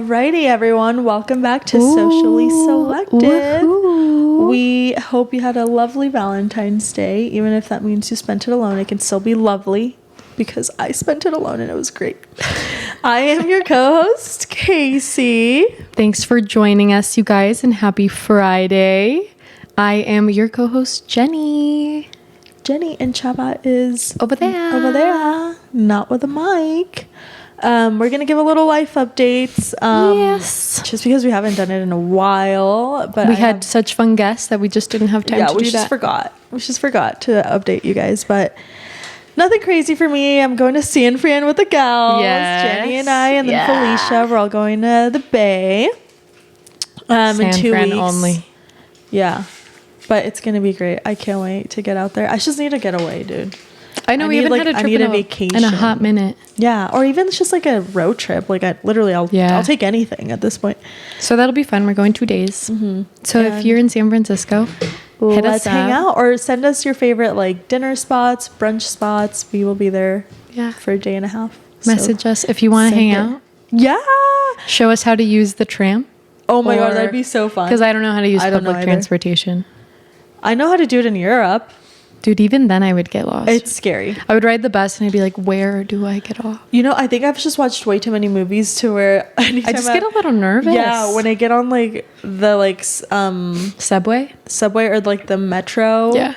Alrighty, everyone. Welcome back to Socially Selective. Woohoo. We hope you had a lovely Valentine's Day. Even if that means you spent it alone, it can still be lovely because I spent it alone and it was great. I am your co-host, Kaycee. Thanks for joining us, you guys, and happy Friday. I am your co-host, Jenny. And Chava is over there, not with a mic. We're going to give a little life updates. Yes. Just because we haven't done it in a while. But we had such fun guests that we just didn't have time to do that. We just forgot to update you guys. But nothing crazy for me. I'm going to San Fran with the gals. Yes. Jenny and I and then Felicia. We're all going to the Bay. In 2 Fran weeks. only. Yeah. But it's going to be great. I can't wait to get out there. I just need to get away, dude. I know we haven't had a trip in a hot minute. Yeah, or even just like a road trip. Like I'll take anything at this point. So that'll be fun. We're going 2 days. Mm-hmm. So if you're in San Francisco, hit us up. Hang out or send us your favorite like dinner spots, brunch spots. We will be there for a day and a half. Message us if you want to hang out. Yeah. Show us how to use the tram. Oh my God, that'd be so fun. Because I don't know how to use public transportation. I know how to do it in Europe. Dude, even then I would get lost. It's scary. I would ride the bus and I'd be like, where do I get off? You know, I think I've just watched way too many movies to where I just get a little nervous. Yeah, when I get on like the subway or like the metro. Yeah.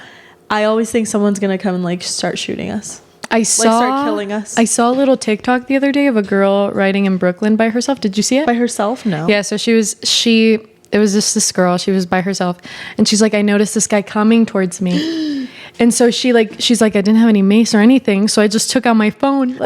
I always think someone's going to come and like start shooting us. Start killing us. I saw a little TikTok the other day of a girl riding in Brooklyn by herself. Did you see it? By herself? No. Yeah, so it was just this girl. She was by herself. And she's like, I noticed this guy coming towards me. And so she's like, I didn't have any mace or anything. So I just took out my phone.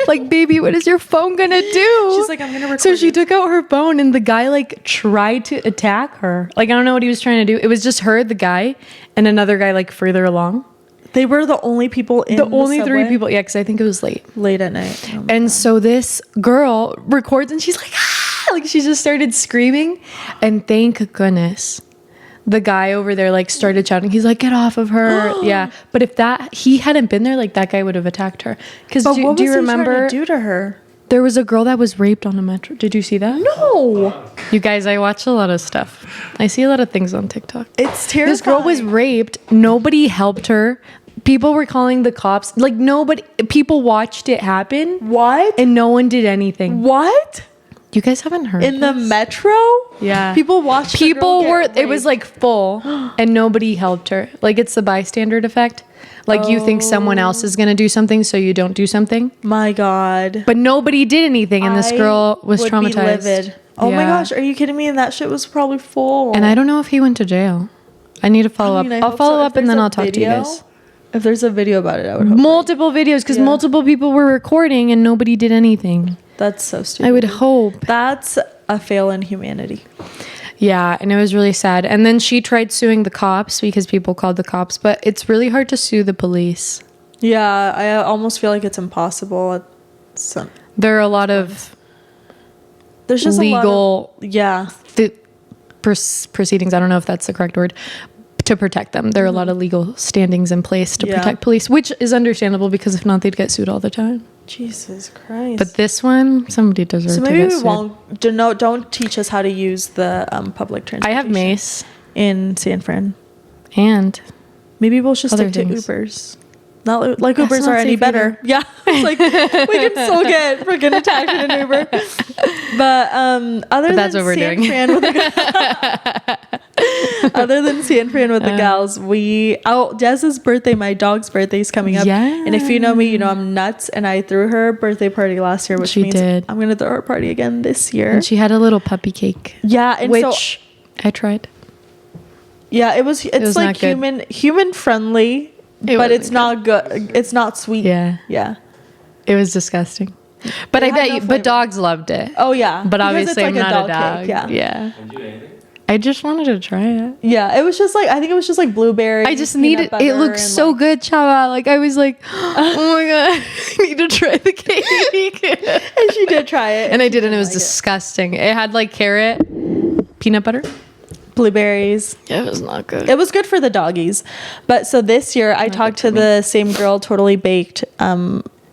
Like, baby, what is your phone going to do? She's like, I'm going to record So she took out her phone and the guy like tried to attack her. Like, I don't know what he was trying to do. It was just her, the guy, and another guy like further along. They were the only people in the only subway? 3 people. Yeah, because I think it was late at night. Oh and God. So this girl records and she's like, like she just started screaming. And thank goodness the guy over there like started shouting. He's like, get off of her. Yeah. But if he hadn't been there, like that guy would have attacked her. Because do you remember trying to do to her? There was a girl that was raped on the metro. Did you see that? No. You guys, I watch a lot of stuff. I see a lot of things on TikTok. It's terrifying. This girl was raped. Nobody helped her. People were calling the cops. Like people watched it happen. What? And no one did anything. What? You guys haven't heard in the metro? Yeah. People watched. It was like full and nobody helped her. Like it's the bystander effect. Like you think someone else is going to do something so you don't do something. My God. But nobody did anything and this girl was traumatized. Be livid. Oh my gosh, are you kidding me? And that shit was probably full. And I don't know if he went to jail. I need to follow up. I'll follow up and then I'll talk to you guys. If there's a video about it, I would hope. Multiple videos because multiple people were recording and nobody did anything. That's so stupid. I would hope. That's a fail in humanity. Yeah, and it was really sad. And then she tried suing the cops because people called the cops, but it's really hard to sue the police. Yeah, I almost feel like it's impossible. There are a lot of there's just legal proceedings. I don't know if that's the correct word. To protect them. There are a lot of legal standings in place to protect police, which is understandable because if not, they'd get sued all the time. Jesus Christ. But this one, somebody deserves to get sued. So maybe don't teach us how to use the public transportation. I have mace. In San Fran. And maybe we'll just stick to Ubers. Not like Ubers are any better. Yeah. It's like we can still get freaking attacked in an Uber. But other than San Fran with the gals, Jez's birthday, my dog's birthday is coming up. Yeah. And if you know me, you know I'm nuts. And I threw her birthday party last year, which means I'm gonna throw her party again this year. And she had a little puppy cake. Yeah, and which I tried. Yeah, it's like human friendly. But it's not good. It's not sweet. Yeah. Yeah. It was disgusting. But I bet but dogs loved it. Oh yeah. But obviously I'm not a dog. Cake, yeah. Yeah. I just wanted to try it. Yeah. It was just like, I think it was just like blueberry. I just needed, it looked so good, Chava. Like I was like, oh my God, I need to try the cake. And she did try it. And I did, and it was disgusting. It had like carrot, peanut butter. Blueberries. Yeah, it was not good. It was good for the doggies. But so this year I talked to the same girl, Totally Baked.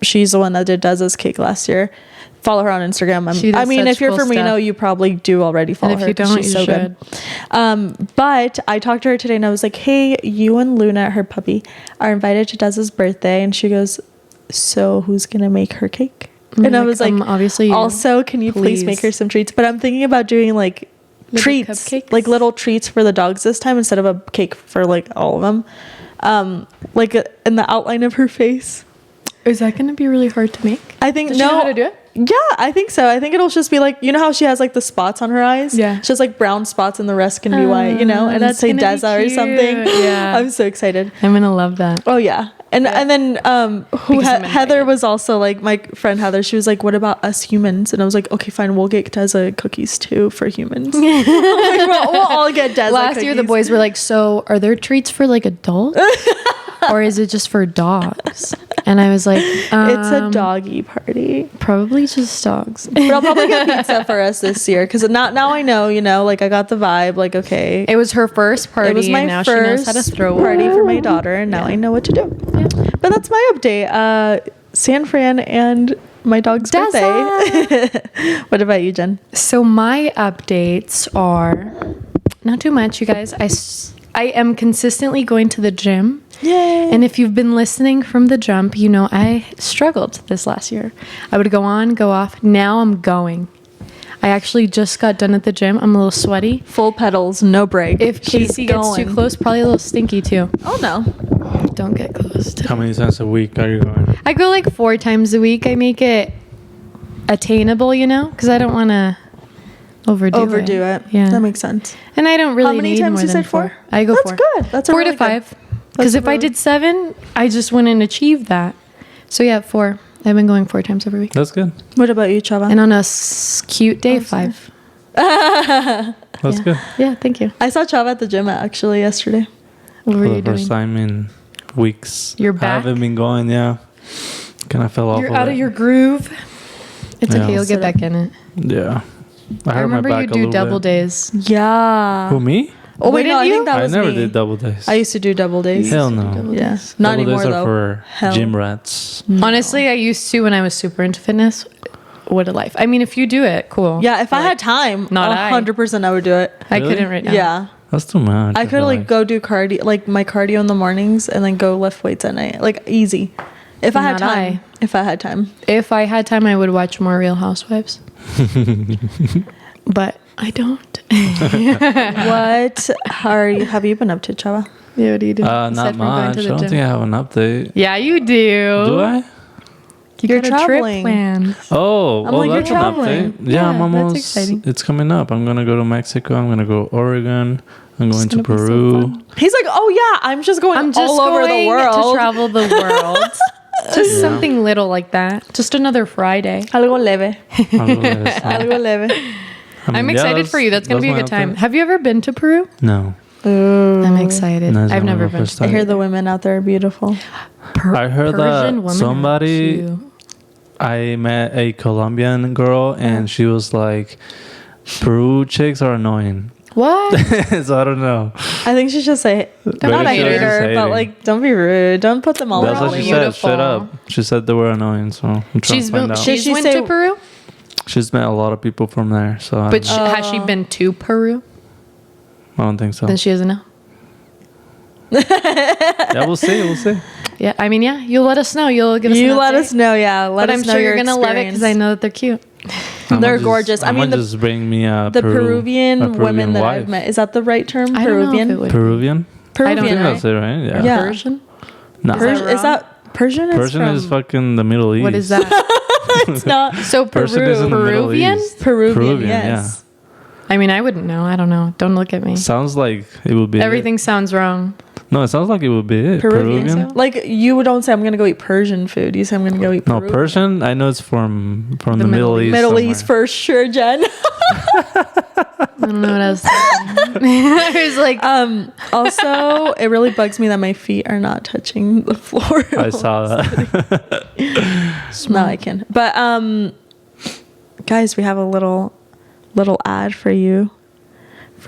She's the one that did Dez's cake last year. follow her on Instagram. She does I mean, such if you're cool Firmino, stuff. you probably do already follow And if her. you don't, she's you so should. good. But I talked to her today and I was like, hey, you and Luna, her puppy, are invited to Dez's birthday. And she goes, so who's going to make her cake? And I was like, obviously you. also, can you please make her some treats? But I'm thinking about doing like Little treats, cupcakes? like little treats for the dogs this time instead of a cake for like all of them. Like in the outline of her face. Is that going to be really hard to make? I think Does she know how to do it? Yeah, I think so. I think it'll just be like, you know how she has like the spots on her eyes? Yeah. She has like brown spots and the rest can be white, you know? And that's say gonna be Deza or cute. something. Yeah. I'm so excited. I'm going to love that. Oh yeah. And then Because I'm Heather invited. was also like, my friend Heather, she was like, what about us humans? And I was like, okay, fine, we'll get Deza cookies too for humans. I'm like, we'll all get Deza Last year, the cookies. boys were like, so are there treats for like adults? Or is it just for dogs? And I was like, It's a doggy party. Probably just dogs. But I'll probably get pizza for us this year because now I know, you know, like I got the vibe. Like, okay, It was her first party. it was my and now first she knows how to throw party it. for my daughter, and now I know what to do. But that's my update. San Fran and my dog's birthday. What about you, Jen? So my updates are not too much, you guys. I am consistently going to the gym. Yay! And if you've been listening from the jump, you know I struggled this last year. I would go on, go off. Now I'm going. I actually just got done at the gym. I'm a little sweaty. Full pedals, no break. If She's Kaycee gets too going. close, probably a little stinky too. Oh no! Don't get close to How many times a week are you going? I go like 4 times a week. I make it attainable, you know, because I don't want to overdo it. Yeah, that makes sense. And I don't really How many need times more you than said 4? I go That's 4. good. That's 4 really to 5. good. Because if I really- did 7, I just wouldn't achieve that. So yeah, 4. I've been going 4 times every week. That's good. What about you, Chava? And on a cute day, 5. That's Yeah. good. Yeah, thank you. I saw Chava at the gym actually yesterday. What were For you the first doing? time in weeks. You're I back? haven't been going, yeah. Kind of fell off. You're out of your groove. It's Yeah. okay. You'll get back in it. Yeah. I hurt my remember back you a do little double bit. days. Yeah. Who, me? Oh wait, no, Wouldn't I you? think that I was never me. did double days. I used to do double days. Hell no. Yeah, not Double anymore days are though. for Hell. gym rats. Honestly, I used to when I was super into fitness. What a life. I mean, if you do it, cool. Yeah, if I had time, Not I. 100% I would do it. I Really? couldn't right now. Yeah. That's too much. I could feel like go do cardio, like my cardio in the mornings, and then go lift weights at night, like easy. If I had Not time. If I had time. If I had time, I would watch more Real Housewives. But I don't. What have you been up to, Chava? Yeah, what do you do? Not Aside from going much. to I the don't gym? think I have an update. Yeah, you do. Do I? You You're got a trip traveling. planned. Oh, I'm like, you're that's an traveling. update. Yeah, I'm Yeah, that's almost. exciting. It's coming up. I'm gonna go to Mexico. I'm gonna go Oregon. I'm going to gonna be so Peru. fun. He's like, oh yeah, I'm just going I'm just all over the going world. to travel the world. Just something little like that. Just another Friday. Algo leve. Algo leve. I'm excited for you. That's going to be a good time. Have you ever been to Peru? No. I'm excited. No, it's I've one of never my been. first I time. hear the women out there are beautiful. I heard Persian that women are somebody. cute. I met a Colombian girl and she was like, Peru chicks are annoying. What? So I don't know. I think she should say, Maybe not she was hate just her, but hating. like, don't be rude. Don't put them all That's over what she you. said. beautiful. Straight up. She said they were annoying. So I'm trying She's to find been, out. she's Did she went say- to Peru, She's met a lot of people from there. So I but don't, know. has she been to Peru? I don't think so. Then she doesn't know. Yeah, we'll see. We'll see. Yeah, I mean, yeah, you'll let us know. You'll give us. You an let update. us know, yeah. Let But us I'm know sure your you're gonna love it because I experience. know that they're cute. They're gorgeous. I mean, just bring me a The a Peruvian women that wife. I've met. Is that the right term? I don't know if Peruvian? it would. Peruvian? I don't I Peruvian, think know. right? that's it, right? Yeah. Yeah. Persian? No. Persian, is that Persian? Persian from, is fucking the Middle East. What is that? It's not So Persian is in the Middle Peruvian? East. Peruvian. Peruvian, Yes. I mean, I wouldn't know. I don't know. Don't look at me. Sounds like it would be Everything sounds wrong. It. No, it sounds like it would be it. Peruvian. Peruvian. Like you don't say I'm gonna go eat Persian food. You say I'm gonna go eat No, Peruvian. Persian. I know it's from the Middle East. Middle somewhere. East for sure, Jen. I don't know what I was thinking. I was like, Also, it really bugs me that my feet are not touching the floor. I saw that. No, I can. But guys, we have a little ad for you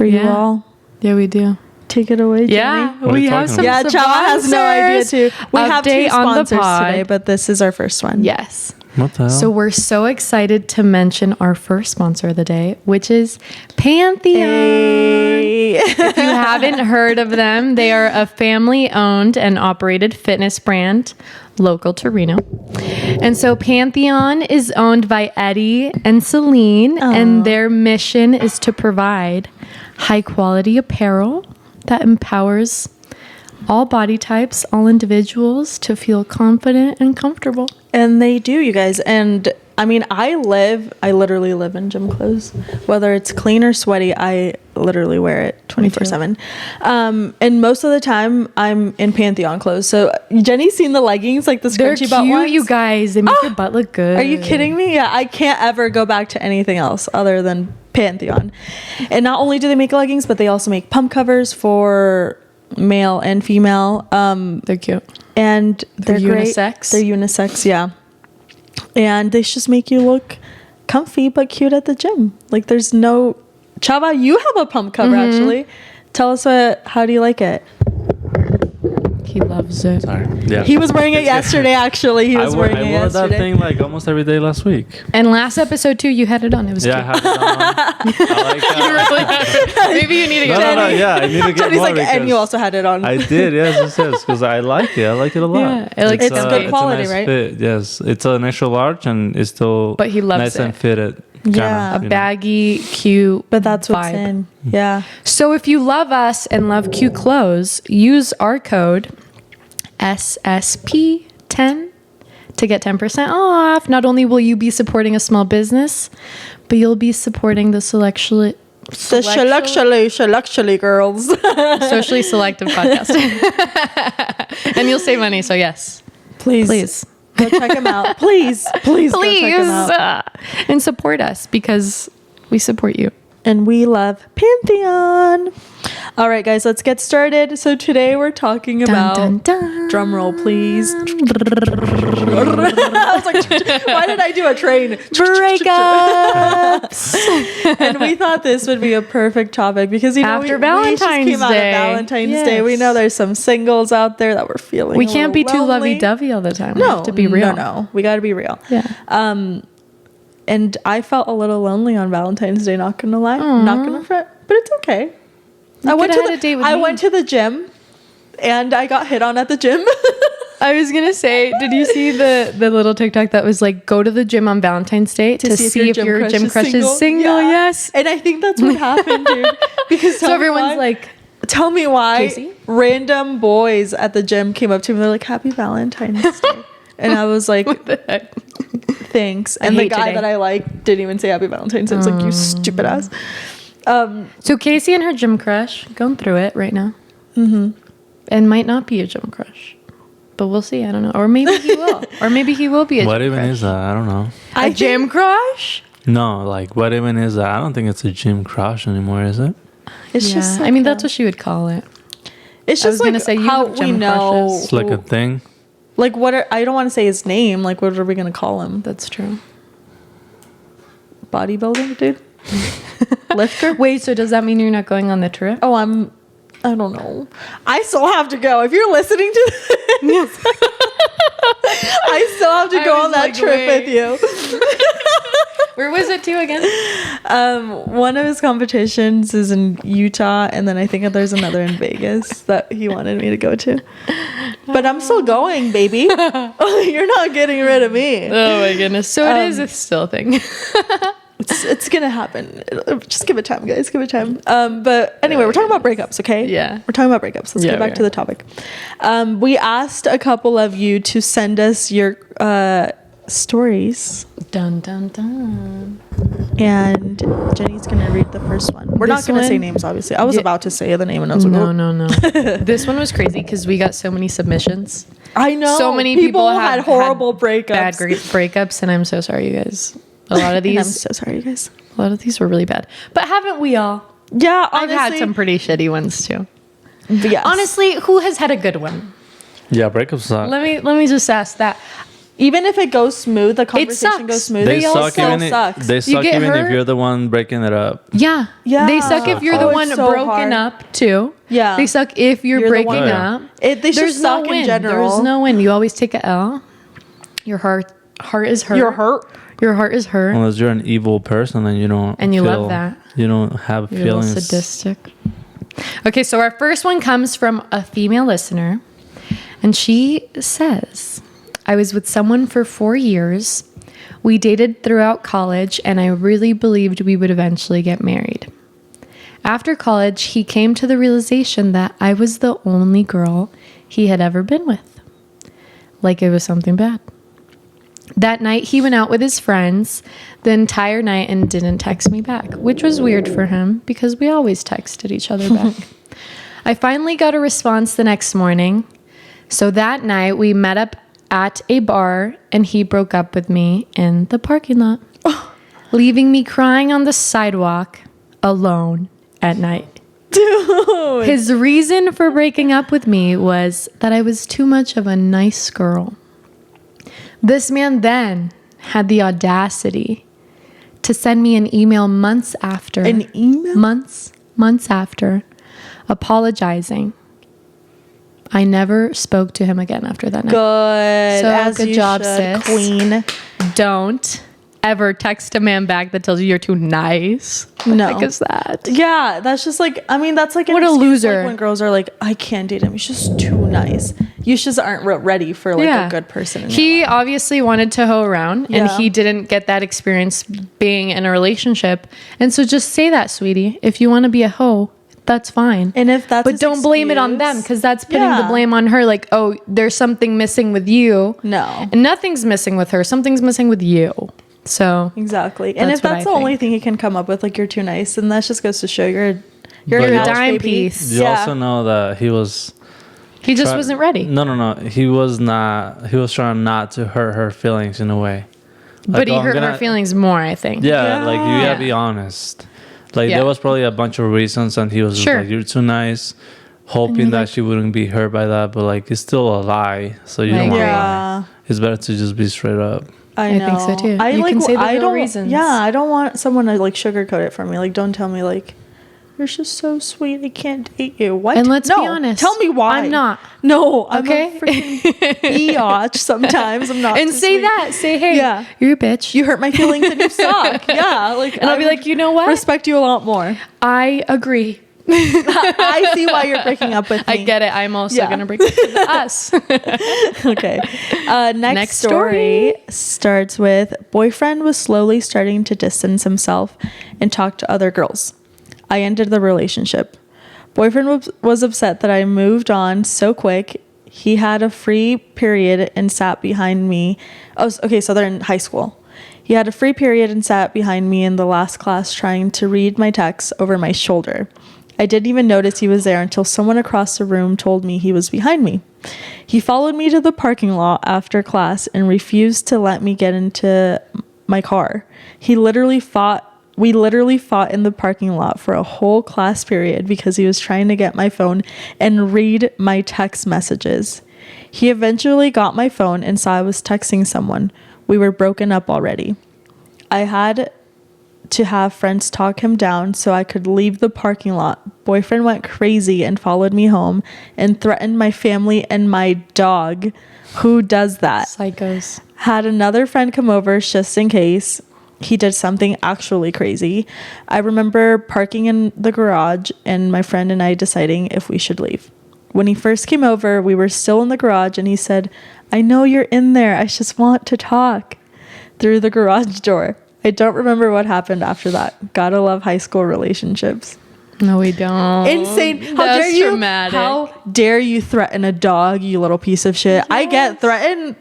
Yeah. all. yeah, we do. Take it away, Jenny. Yeah, What are we you have talking some Yeah, Chava has no idea too. We have 2 Update on the sponsors pod. today, but this is our first one. Yes. What the hell? So we're so excited to mention our first sponsor of the day, which is Pantheon. Hey. If you haven't heard of them, they are a family-owned and operated fitness brand local to Reno. And so Pantheon is owned by Eddie and Celine, and their mission is to provide high-quality apparel that empowers all body types, all individuals to feel confident and comfortable. And they do, you guys. And I mean, I literally live in gym clothes. Whether it's clean or sweaty, I literally wear it 24/7. And most of the time, I'm in Pantheon clothes. So Jenny's seen the leggings, like the They're scrunchy butt cute, ones. you guys. They make your butt look good. Are you kidding me? Yeah, I can't ever go back to anything else other than Pantheon. And not only do they make leggings, but they also make pump covers for male and female. They're cute. And they're great. unisex? They're unisex, yeah. And they just make you look comfy but cute at the gym. Like there's no... Chava, you have a pump cover actually. Tell us how do you like it? He loves it. Sorry. Yeah. He was wearing it yesterday actually. He was I wearing it wore yesterday. that thing like almost every day last week. And last episode too, you had it on. It was Yeah, I cute. have it on. I like that. Maybe you need to No, get no, yeah, I need to get Jenny's more like, and because you also had it on. I did, yes, because I like it. I like it a lot. Yeah, it looks It's good a quality, nice right? Fit. Yes, it's an extra large and it's still But he loves nice it. and fitted. Yeah. a baggy, cute but that's what's vibe. in. Yeah. So if you love us and love cute clothes, use our code SSP10 to get 10% off. Not only will you be supporting a small business, but you'll be supporting the Socially girls. Selective Podcast. And you'll save money, so yes. Please. Go check them out. Please go check them out. And support us because we support you. And we love Pantheon. All right, guys, let's get started. So today we're talking about... Dun, dun. Drum roll, please. I was like, why did I do a train? Breakups. And we thought this would be a perfect topic because, After we Valentine's just came out of Day. Valentine's Yes. Day. We know there's some singles out there that we're feeling We can't be too lonely. lovey-dovey all the time. We No, have to be real. No. We got to be real. Yeah. And I felt a little lonely on Valentine's Day, not gonna lie. Not gonna fret, but it's okay. I went could've had a date with me. went to the gym and I got hit on at the gym. I was gonna say, did you see the little TikTok that was like, go to the gym on Valentine's Day to see if your gym crush is single? Yeah. Yes. And I think that's what happened, dude. Because So everyone's like, tell me why Kaycee? random boys at the gym came up to me and they're like, Happy Valentine's Day. And I was like, what the heck? thanks. And the hate guy today. that I like didn't even say Happy Valentine's Day. It's like, you stupid ass. So Kaycee and her gym crush going through it right now. Mm-hmm. And might not be a gym crush. But we'll see. I don't know. Or maybe he will. Or maybe he will be a What gym even crush. is that? I don't know. A gym crush? No, like what even is that? I don't think it's a gym crush anymore, is it? It's Yeah. just like I mean, that's what she would call it. it's I was just gonna like say, you how have we gym know. crushes. It's like a thing. Like I don't want to say his name. Like what are we gonna call him? That's true. Bodybuilding dude? Lifter? Wait, so does that mean you're not going on the trip? Oh, I don't know. I still have to go. If you're listening to this, I still have to I go was on that like, trip wait. with you. Where was it to again? One of his competitions is in Utah, and then I think there's another in Vegas that he wanted me to go to. But I'm still going, baby. You're not getting rid of me. Oh my goodness. So it is a still thing. It's gonna happen. Just give it time, guys. Give it time. But anyway, we're talking about breakups, okay? Yeah. We're talking about breakups. Let's Yeah, get back to the topic. We asked a couple of you to send us your stories, Dun dun dun. and Jenny's gonna read the first one. We're not This gonna say one? names, obviously. I was Yeah. about to say the name, and I was like, No, oh. no, no. This one was crazy because we got so many submissions. I know. So many people had have horrible had breakups. Bad breakups, and I'm so sorry, you guys. A lot of And I'm these, so sorry, you guys. a lot of these were really bad. But haven't we all? Yeah, I've honestly, had some pretty shitty ones too. Yes. Honestly, who has had a good one? Yeah, breakups suck. Let me just ask that. Even if it goes smooth, the conversation goes smooth. They It suck still even sucks. they suck get even if hurt. you're the one breaking it up. Yeah. Yeah. They suck if you're the Oh, one it's so broken hard. up too. Yeah. They suck if you're You're the breaking one- Oh, yeah. up. They should suck in win. general. There's no win. You always take a L. Your heart is hurt. You're hurt. Your heart is hurt. Unless you're an evil person and you don't And you feel, love that. You don't have You're a little feelings. sadistic. Okay, so our first one comes from a female listener. And she says, I was with someone for 4 years. We dated throughout college, and I really believed we would eventually get married. After college, he came to the realization that I was the only girl he had ever been with. Like it was something bad. That night, he went out with his friends the entire night and didn't text me back, which was weird for him because we always texted each other back. I finally got a response the next morning. So that night, we met up at a bar and he broke up with me in the parking lot, leaving me crying on the sidewalk alone at night. Dude. His reason for breaking up with me was that I was too much of a nice girl. This man then had the audacity to send me an email months after. An email? Months after, apologizing. I never spoke to him again after that night. Good. So As good you job, should, sis. Queen. Don't ever text a man back that tells you you're too nice. What No. the heck is that? Yeah, that's just like, I mean, that's like an What a excuse, loser. Like when girls are like, I can't date him. He's just too nice. You just aren't ready for like a good person. In He your life. obviously wanted to hoe around and Yeah. he didn't get that experience being in a relationship. And so just say that, sweetie. If you want to be a hoe, that's fine. And if that's but his don't blame it on excuse- them because that's putting Yeah. the blame on her. Like, oh, there's something missing with you. No. And nothing's missing with her. Something's missing with you. So Exactly. And That's if what that's I the only think. thing he can come up with, like you're too nice, then that just goes to show you're But you're you a also- dime baby. piece. You Yeah. also know that he was He just try- wasn't ready. No. He was not. He was trying not to hurt her feelings in a way. But Like, he oh, I'm hurt her gonna- feelings more, I think. Yeah, like you Yeah. gotta be honest. Like Yeah. there was probably a bunch of reasons, and he was just Sure. like, "You're too nice," hoping that she wouldn't be hurt by that. But like, it's still a lie, so you I don't want to agree. lie. It's better to just be straight up. I I know. think so, too. I You like. can say the I real don't. reasons. Yeah, I don't want someone to like sugarcoat it for me. Like, don't tell me like, you're just so sweet. I can't date you. What? And let's No, be honest. Tell me why. I'm not. No. Okay? I'm a freaking biatch sometimes. I'm not. And too say sweet. that. Say, hey, Yeah. you're a bitch. You hurt my feelings and you suck. Yeah. Like, and I'll be I like, you know what? respect you a lot more. I agree. I see why you're breaking up with me. I get it. I'm also Yeah. going to break up with us. Okay. Next Next story starts with boyfriend was slowly starting to distance himself and talk to other girls. I ended the relationship. Boyfriend was upset that I moved on so quick. He had a free period and sat behind me. Oh, okay. So they're in high school. He had a free period and sat behind me in the last class trying to read my texts over my shoulder. I didn't even notice he was there until someone across the room told me he was behind me. He followed me to the parking lot after class and refused to let me get into my car. We literally fought in the parking lot for a whole class period because he was trying to get my phone and read my text messages. He eventually got my phone and saw I was texting someone. We were broken up already. I had to have friends talk him down so I could leave the parking lot. Boyfriend went crazy and followed me home and threatened my family and my dog. Who does that? Psychos. Had another friend come over just in case he did something actually crazy. I remember parking in the garage and my friend and I deciding if we should leave. When he first came over, we were still in the garage and he said, I know you're in there. I just want to talk through the garage door. I don't remember what happened after that. Gotta love high school relationships. No, we don't. Insane. How That's dare you? dramatic. How dare you threaten a dog, you little piece of shit? I get threatened.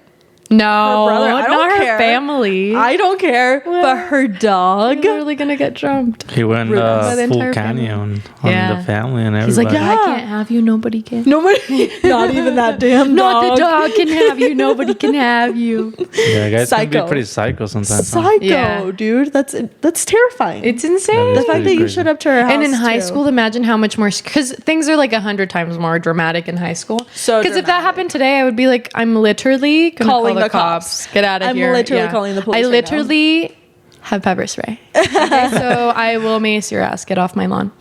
No, Her brother, I don't not her care. family. I don't care. But her dog. You're literally gonna get jumped. He went By the full entire canyon on Yeah. the family and everybody. He's like, Yeah. I can't have you. Nobody can. Nobody, not even that damn Not dog. the dog can have you. Nobody can have you. Yeah, guys can Psycho. be pretty psycho sometimes. huh? Psycho, Yeah. dude. That's terrifying. It's insane. the It's fact that pretty you crazy. showed up to her house. And in high too. school, imagine how much more, because things are like 100 times more dramatic in high school. So because if that dramatic. happened today, I would be like, I'm literally gonna Calling calling the cops. Get out of here. I'm literally calling the police. I right literally have pepper spray. Okay, so I will mace your ass. Get off my lawn.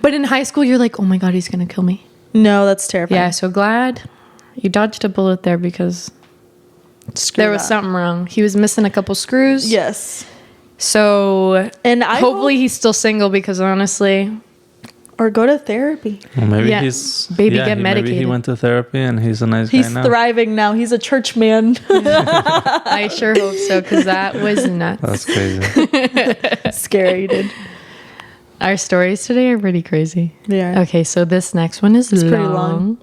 But in high school, you're like, oh my God, he's going to kill me. No, that's terrifying. Yeah, so glad you dodged a bullet there because there was something wrong. He was missing a couple screws. Yes. So, and hopefully he's still single because honestly... Or go to therapy. Well, maybe get medicated. Maybe he went to therapy and he's a nice guy now. He's thriving now. He's a church man. I sure hope so because that was nuts. That's crazy. Scary, dude. Our stories today are pretty crazy. They are. Okay, so this next one is pretty long.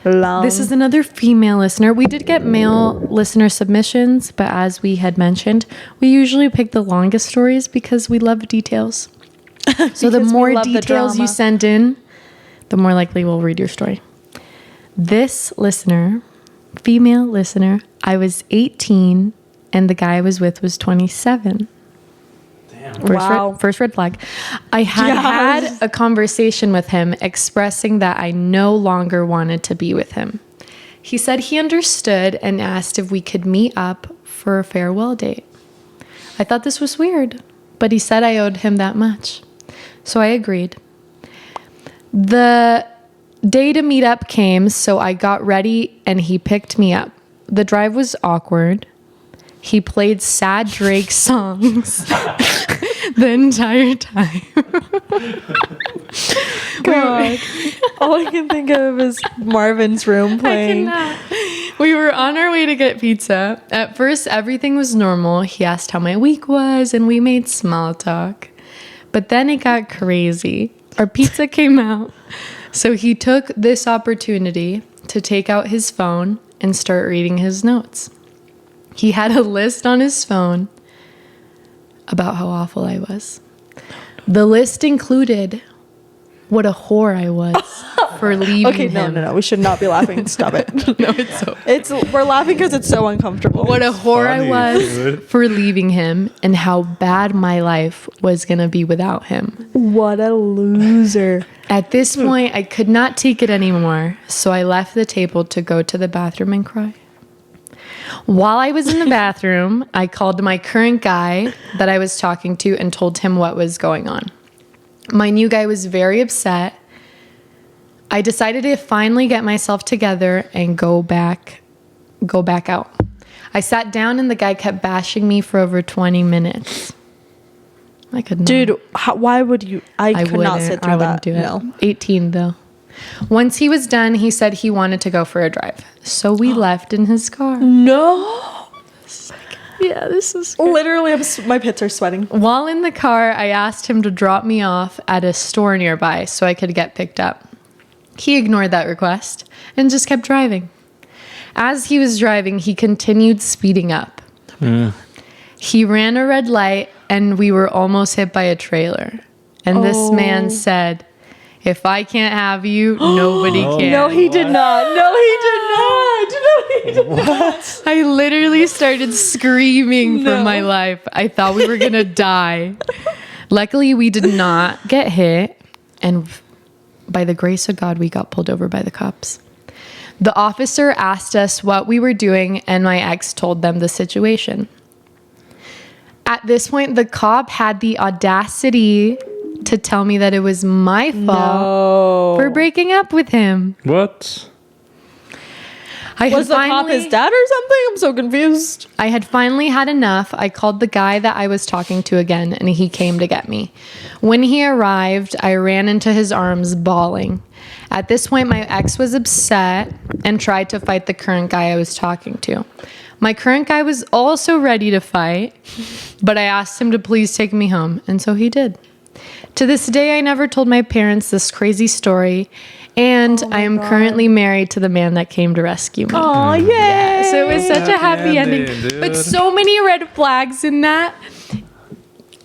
This is another female listener. We did get male listener submissions, but as we had mentioned, we usually pick the longest stories because we love details. So the more details you send in, the more likely we'll read your story. This listener, female listener, I was 18 and the guy I was with was 27. Damn. First red flag. I had a conversation with him expressing that I no longer wanted to be with him. He said he understood and asked if we could meet up for a farewell date. I thought this was weird, but he said I owed him that much. So I agreed. The day to meet up came, so I got ready and he picked me up. The drive was awkward. He played sad Drake songs the entire time. God. All I can think of is Marvin's Room playing. We were on our way to get pizza. At first, everything was normal. He asked how my week was and we made small talk. But then it got crazy. Our pizza came out. So he took this opportunity to take out his phone and start reading his notes. He had a list on his phone about how awful I was. The list included what a whore I was for leaving him. No. We should not be laughing. Stop it. No, we're laughing because it's so uncomfortable. What a whore I was for leaving him and how bad my life was going to be without him. What a loser. At this point, I could not take it anymore, so I left the table to go to the bathroom and cry. While I was in the bathroom, I called my current guy that I was talking to and told him what was going on. My new guy was very upset. I decided to finally get myself together and go back out. I sat down and the guy kept bashing me for over 20 minutes. I could not. Dude, why would you? I could not sit through that. I wouldn't do it. No. 18 though. Once he was done, he said he wanted to go for a drive. So we left in his car. No. Yeah, this is good. Literally, my pits are sweating. While in the car, I asked him to drop me off at a store nearby so I could get picked up. He ignored that request and just kept driving. As he was driving, he continued speeding up. He ran a red light and we were almost hit by a trailer. And this man said, "If I can't have you, nobody can." No, he did not. No, he did not. No, he did not. I literally started screaming for my life. I thought we were going to die. Luckily, we did not get hit. And by the grace of God, we got pulled over by the cops. The officer asked us what we were doing, and my ex told them the situation. At this point, the cop had the audacity to tell me that it was my fault for breaking up with him. What? Was the cop his dad or something? I'm so confused. I had finally had enough. I called the guy that I was talking to again, and he came to get me. When he arrived, I ran into his arms bawling. At this point, my ex was upset and tried to fight the current guy I was talking to. My current guy was also ready to fight, but I asked him to please take me home, and so he did. To this day, I never told my parents this crazy story, and I am currently married to the man that came to rescue me. Oh, yay! Yeah, so it was such a happy ending. Dude. But so many red flags in that.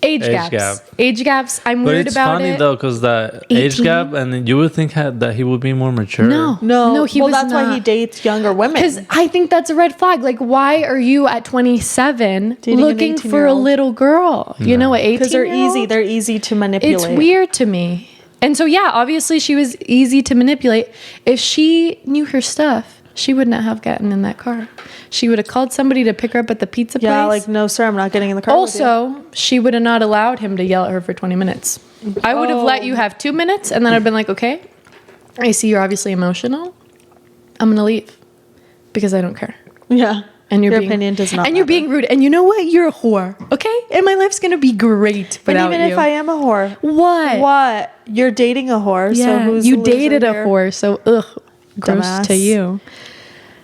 Age gaps. I'm But worried it's about funny it. though, because the 18? age gap, and then you would think that he would be more mature. No, he was that's not. why he dates younger women. Because I think that's a red flag. Like, why are you at 27 Dating an looking for a 18-year-old? little girl? You know, an 18-year-old? Because they're easy to manipulate. It's weird to me. And so, yeah, obviously she was easy to manipulate. If she knew her stuff, she would not have gotten in that car. She would have called somebody to pick her up at the pizza place. Yeah, like, no, sir, I'm not getting in the car. Also, she would have not allowed him to yell at her for 20 minutes. I would have let you have 2 minutes, and then I'd been like, okay, I see you're obviously emotional. I'm going to leave because I don't care. Yeah. And your opinion does not And you're being rude. And you know what? You're a whore. Okay? And my life's going to be great without you. And even if I am a whore. What? What? You're dating a whore. Yeah, So who's you the loser dated a here? whore. So, gross Dumbass. to you.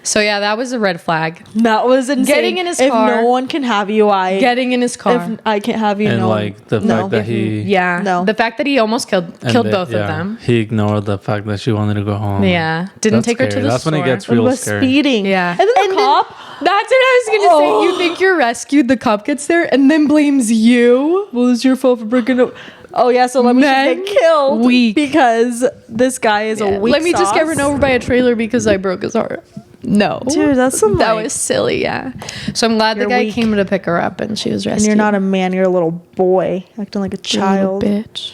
So, yeah, that was a red flag. That was insane. Getting in his if car. If no one can have you, Getting in his car. If I can't have you, And no. like the fact that he Yeah. No. The fact that he almost killed both of them. He ignored the fact that she wanted to go home. Yeah. Didn't That's take her to scary. the That's store. when it gets It real was scary. speeding. Yeah. And then the cop. That's what I was going to say. You think you're rescued, the cop gets there and then blames you. Well, it's your fault for breaking up. Oh, yeah, so let me just get killed. Weak. Because this guy is a weak Let me just get sauce. run over by a trailer because I broke his heart. No. Dude, that's some, That like- was silly, yeah. So I'm glad the You're guy weak. came to pick her up and she was And rescued. you're not a man, you're a little boy. Acting like a child. Little bitch.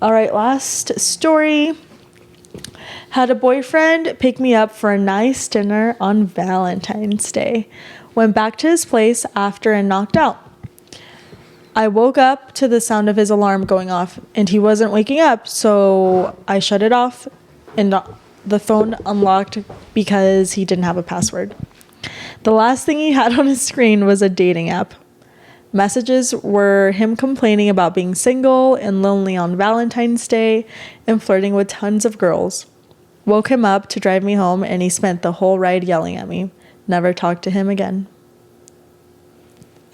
All right, last story. Had a boyfriend pick me up for a nice dinner on Valentine's Day. Went back to his place after and knocked out. I woke up to the sound of his alarm going off and he wasn't waking up, so I shut it off and the phone unlocked because he didn't have a password. The last thing he had on his screen was a dating app. Messages were him complaining about being single and lonely on Valentine's Day and flirting with tons of girls. Woke him up to drive me home and he spent the whole ride yelling at me. Never talked to him again.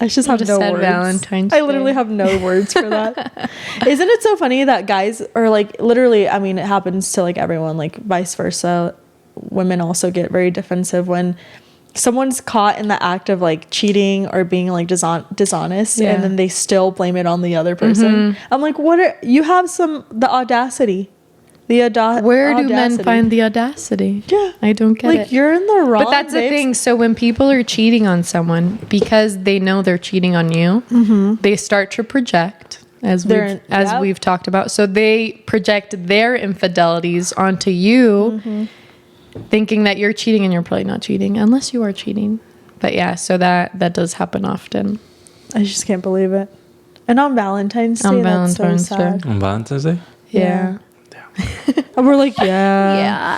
I just have no sad words. Valentine's I literally Day. have no words for that. Isn't it so funny that guys are like, literally, I mean, it happens to like everyone, like vice versa. Women also get very defensive when someone's caught in the act of like cheating or being like dishonest, Yeah. and then they still blame it on the other person. I'm like, you have the audacity. Where do men audacity. find the audacity? Yeah. I don't get like it. you're in the wrong. But that's the babes. thing. So when people are cheating on someone because they know they're cheating on you, they start to project, as we've talked about. So they project their infidelities onto you, thinking that you're cheating, and you're probably not cheating unless you are cheating. But yeah, so that does happen often. I just can't believe it. And on Valentine's Day, that's so sad. On Valentine's Day? Yeah. And we're like, yeah.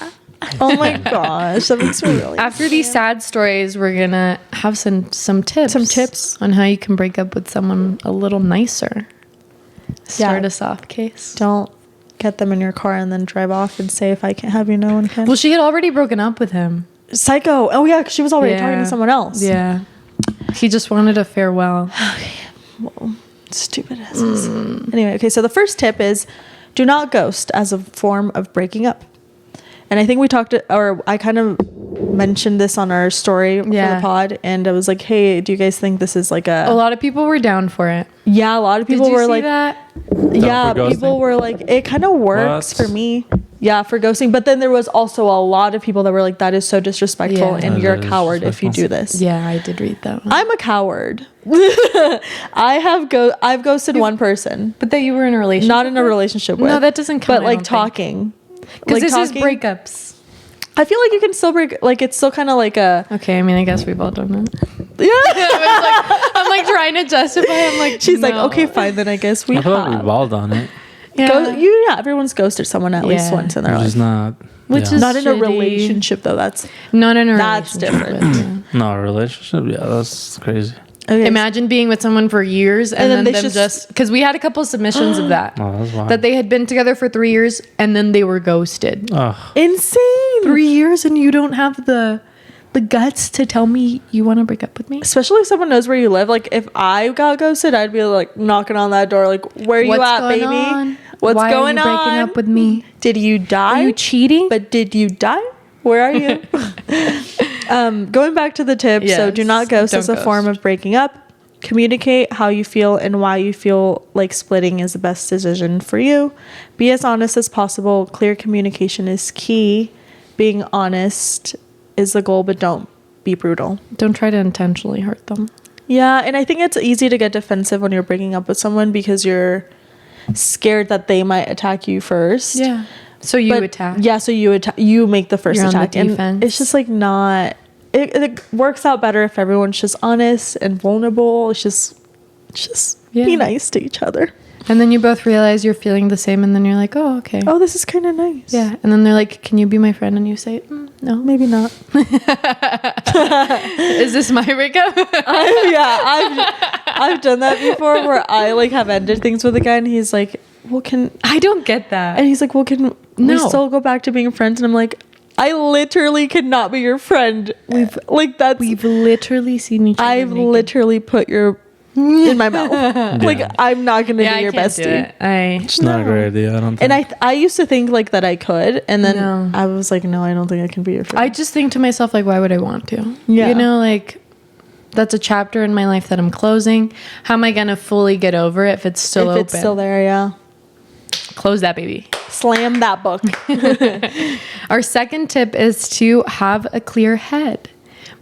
Yeah. Oh my gosh, that makes me really. After these sad stories, we're gonna have some tips. Some tips. on how you can break up with someone a little nicer. Start us off, Case. Don't get them in your car and then drive off and say, if I can't have you, no one can. Well, she had already broken up with him. Psycho. Oh yeah, 'cause she was already talking to someone else. Yeah. He just wanted a farewell. Well, stupid asses. Anyway, okay, so the first tip is do not ghost as a form of breaking up. And I think I kind of mentioned this on our story for the pod, and I was like, hey, do you guys think this is like A lot of people were down for it. Yeah, a lot of people Did you were see like that? Yeah, for ghosting? people were like, it kind of works What? for me. Yeah, for ghosting. But then there was also a lot of people that were like, that is so disrespectful, Yeah. and That you're a is coward if you do disrespectful. this. Yeah, I did read that one. I'm a coward. I've ghosted one person. But that you were in a relationship. Not in a relationship with. No, that doesn't count, But I like don't think. talking. Because Like this is talking. breakups. I feel like you can still break, like it's still kind of like a, Okay, I mean, I guess we've all done that. yeah. I'm like trying to justify. I'm like, She's like, no. okay, fine, then I guess we I feel like have. we've all done it. Yeah. Everyone's ghosted someone at least Yeah. once in their Which life. is not. Which yeah. is Not in a shitty. relationship though. That's Not in a That's relationship, different. but, No, a relationship? Yeah, that's crazy. okay. Imagine being with someone for years and, then they them just because we had a couple submissions of that. Oh, that's wild. That they had been together for 3 years and then they were ghosted. Oh, Insane. 3 years and you don't have the guts to tell me you want to break up with me? Especially if someone knows where you live. Like if I got ghosted, I'd be like knocking on that door, like, where you at, going baby? on? What's Why going are you on? breaking up with me? Did you die? Are you cheating? But did you die? Where are you? Going back to the tip. So do Yes, not ghost don't as a form ghost. of breaking up. Communicate how you feel and why you feel like splitting is the best decision for you. Be as honest as possible. Clear communication is key. Being honest is the goal, but don't be brutal. Don't try to intentionally hurt them. Yeah, and I think it's easy to get defensive when you're breaking up with someone because you're scared that they might attack you first. Yeah. So you attack. Yeah, so you make the first You're on the attack. And defense. it's just like not it works out better if everyone's just honest and vulnerable. It's just be nice to each other. And then you both realize you're feeling the same, and then you're like, oh, okay. Oh, this is kind of nice. Yeah. And then they're like, can you be my friend? And you say, no. Maybe not. Is this my breakup? I've done that before where I like have ended things with a guy and he's like, well, I don't get that. and he's like, well, can we still go back to being friends? And I'm like, I literally cannot be your friend. We've literally seen each other. I've literally put your in my mouth. Like, I'm not gonna be your bestie. It's not a great idea, I don't think. And I used to think like that I could, and then I was like, no, I don't think I can be your friend. I just think to myself, like, why would I want to? Yeah. You know, like, that's a chapter in my life that I'm closing. How am I gonna fully get over it if it's still open? It's still there, yeah. Close that baby. Slam that book. Our second tip is to have a clear head.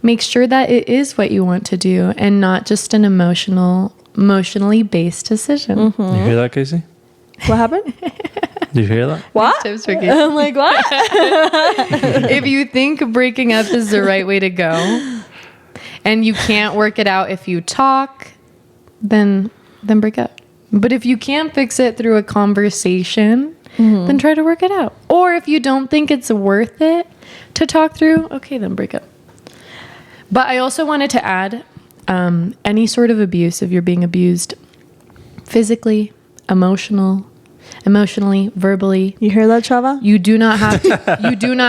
Make sure that it is what you want to do and not just an emotionally based decision. Mm-hmm. You hear that, Kaycee? What happened? Do you hear that? What? Tips for Kaycee. I'm like, what? If you think breaking up is the right way to go and you can't work it out if you talk, then break up. But if you can't fix it through a conversation, then try to work it out. Or if you don't think it's worth it to talk through, okay, then break up. But I also wanted to add any sort of abuse, if you're being abused physically, emotionally, verbally. You hear that, Chava? You do not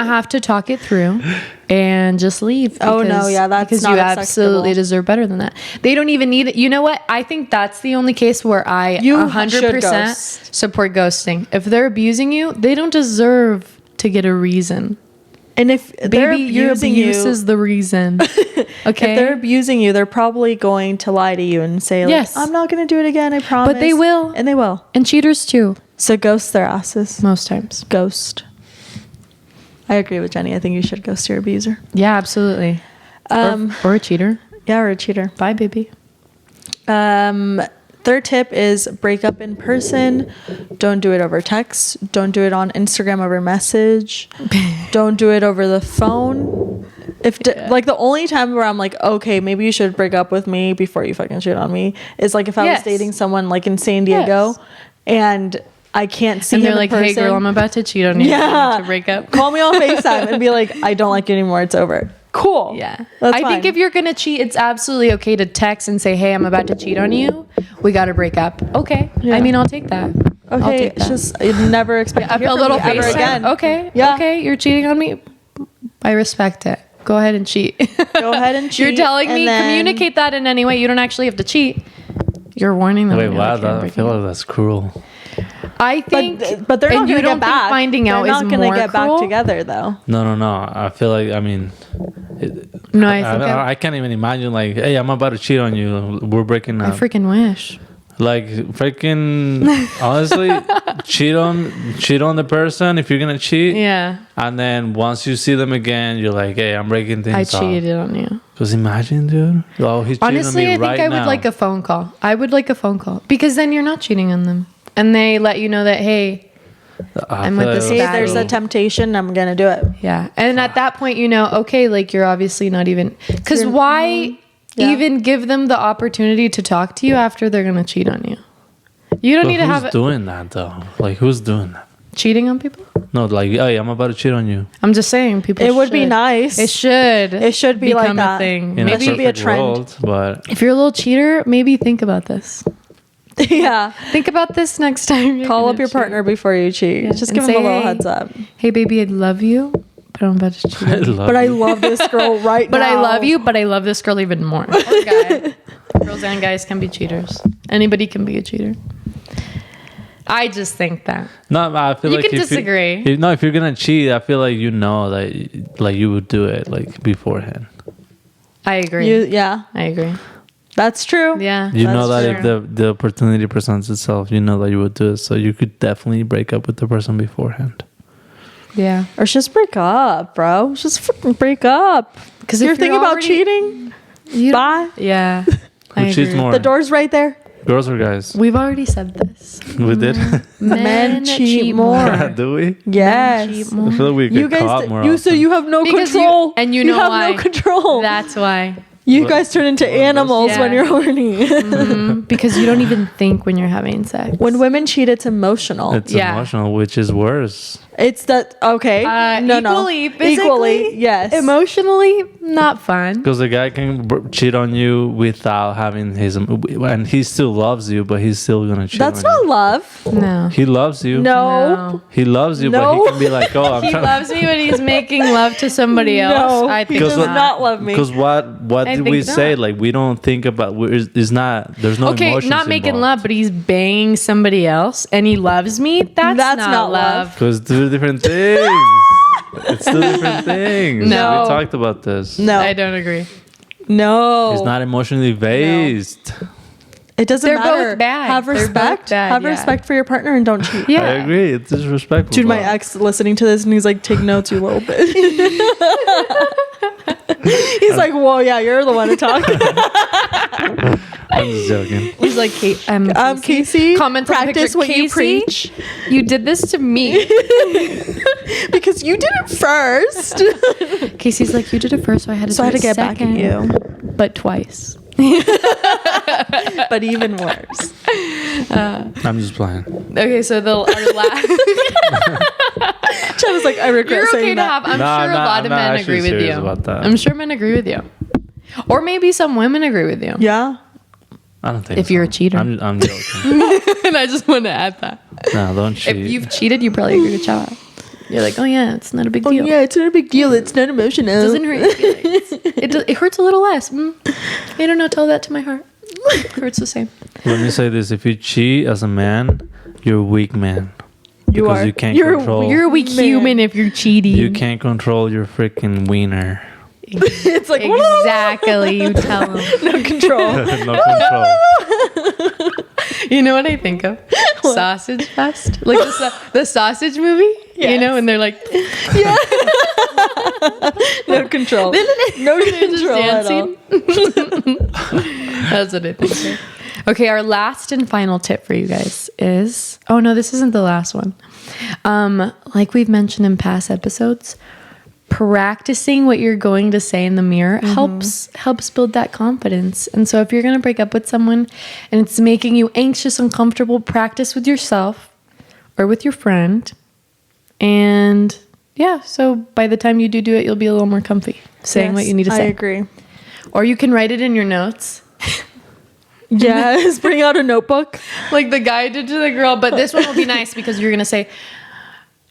have to talk it through and just leave. Oh no, yeah, that's because not you acceptable. absolutely deserve better than that. They don't even need it. You know what? I think that's the only case where I 100% support ghosting. If they're abusing you, they don't deserve to get a reason. And if they're abusing you, is the reason. Okay. If they're abusing you, they're probably going to lie to you and say, like, yes, I'm not going to do it again, I promise. But they will. And they will. And cheaters too. So ghost their asses. Most times. Ghost. I agree with Jenny. I think you should ghost your abuser. Yeah, absolutely. Or a cheater. Yeah, or a cheater. Bye, baby. Third tip is break up in person. Don't do it over text. Don't do it on Instagram over message. Don't do it over the phone. Like the only time where I'm like, okay, maybe you should break up with me before you fucking cheat on me is like if I was dating someone like in San Diego and I can't see and they're him like, in person. hey girl, I'm about to cheat on you. Yeah. To break up. Call me on FaceTime and be like, I don't like you anymore. It's over. Cool. Yeah. That's I think if you're going to cheat, it's absolutely okay to text and say, hey, I'm about to cheat on you. We got to break up. Okay. Yeah. I mean, I'll take that. Okay. It's just, I never expect to hear a from little you ever FaceTime. again. Okay. Yeah. Okay. You're cheating on me. I respect it. Go ahead and cheat. Go ahead and cheat. You're telling me, communicate that in any way. You don't actually have to cheat. You're warning them. Wait, wow, I feel like that's cruel. I think, but they're not going to get back. Finding out they're is not going to get cruel? back together, though. No. I feel like, I mean, I can't even imagine like, hey, I'm about to cheat on you. We're breaking up. I freaking wish. Like freaking honestly, cheat on the person if you're gonna cheat. Yeah. And then once you see them again, you're like, hey, I'm breaking things off. I cheated on you. Because imagine, dude. Oh, he's honestly, cheating on me I think I would like a phone call. I would like a phone call because then you're not cheating on them, and they let you know that hey, I'm with this. Hey, there's a temptation. I'm gonna do it. Yeah, and at that point, you know, okay, like you're obviously not even because why even give them the opportunity to talk to you after they're gonna cheat on you? You don't need to have. Who's doing that though? Like who's doing that? Cheating on people? No, like, hey, I'm about to cheat on you. I'm just saying, people. It would be nice. It should. It should be like that. A thing. In maybe a be a trend. world, but if you're a little cheater, maybe think about this. Yeah. Think about this next time. Call up your partner before you cheat. Yeah. Just give them a little heads up. Hey, baby, I love you, but I'm about to cheat. I love this girl right now. But I love you, but I love this girl even more. Or guy. Girls and guys can be cheaters. Anybody can be a cheater. I just think that. No, I feel like you can disagree. If you're gonna cheat, I feel like you know that like you would do it like beforehand. I agree. I agree. That's true. Yeah. You know that if the opportunity presents itself, you know that you would do it. So you could definitely break up with the person beforehand. Yeah. Or just break up, bro. Just fucking break up. Because if you're thinking about cheating, bye. Yeah. Who cheats more? The door's right there. Girls or guys? We've already said this. We did. Men cheat more. Do we? Yes. Men cheat I more. feel like we get You guys, caught more so often. you have no Because control. you know have why. no control. That's why. You guys turn into animals when Yeah. you're horny. Because you don't even think when you're having sex. When women cheat, it's emotional. It's Yeah. emotional, which is worse. It's that okay? Equally, physically, equally, yes. emotionally, not fun. Because the guy can cheat on you without having his, and he still loves you, but he's still gonna cheat. That's on not you. love. No. He loves you. No. He loves you, No. but he can be like, "Oh, I'm He trying." loves me when he's making love to somebody else. No, I think he does what- not love me. Because what I did think we say? not. Like we don't think about. It's not. There's no Okay, emotions not making involved. love, but he's banging somebody else and he loves me. That's not love. Because two different things. It's two different things. No. We talked about this. No, I don't agree. no. It's not emotionally based. It doesn't They're matter. both bad. Have They're both respect. bad, Have yeah. respect for your partner and don't cheat. Yeah. I agree. It's disrespectful. Dude, my but- ex listening to this and he's like, take notes, you little bitch. He's like, whoa, yeah, you're the one to talk. I'm just joking. He's like, Kaycee, comment on the practice picture. what you Kaycee, preach You did this to me. because you did it first. Casey's like, you did it first, so I had to So do I had to it get back at second, you. but twice. But even worse. I'm just playing. Okay, so our last. Chava's like, I regret You're saying okay to that. have. I'm No, sure a lot I'm of not men actually agree with serious you. about that. I'm sure men agree with you, or maybe some women agree with you. Yeah. I don't think If so. you're a cheater. I'm joking. And I just want to add that. No, don't cheat. If you've cheated, you probably agree with Chava. You're like, oh yeah, it's not a big Oh, deal. yeah, it's not a big deal. It's not emotional. It doesn't hurt your feelings. It hurts a little less. I don't know. Tell that to my heart. It hurts the same. Let me say this: if you cheat as a man, you're a weak man. You Because are. you can't You're control. You're a weak Man. human if you're cheating. You can't control your freaking wiener. It's like, Exactly. You tell him. no control. No control. You know what I think of? Sausage Fest, like the sausage movie. You know, and they're like, Yeah. No control. No control at all. That's what I think. Okay, our last and final tip for you guys is, oh no, this isn't the last one. Like we've mentioned in past episodes, practicing what you're going to say in the mirror helps build that confidence. And so if you're going to break up with someone and it's making you anxious, uncomfortable, practice with yourself or with your friend. And yeah, so by the time you do it, you'll be a little more comfy saying what you need to say. I agree. Or you can write it in your notes. Yes, bring out a notebook. Like the guy did to the girl, but this one will be nice because you're going to say,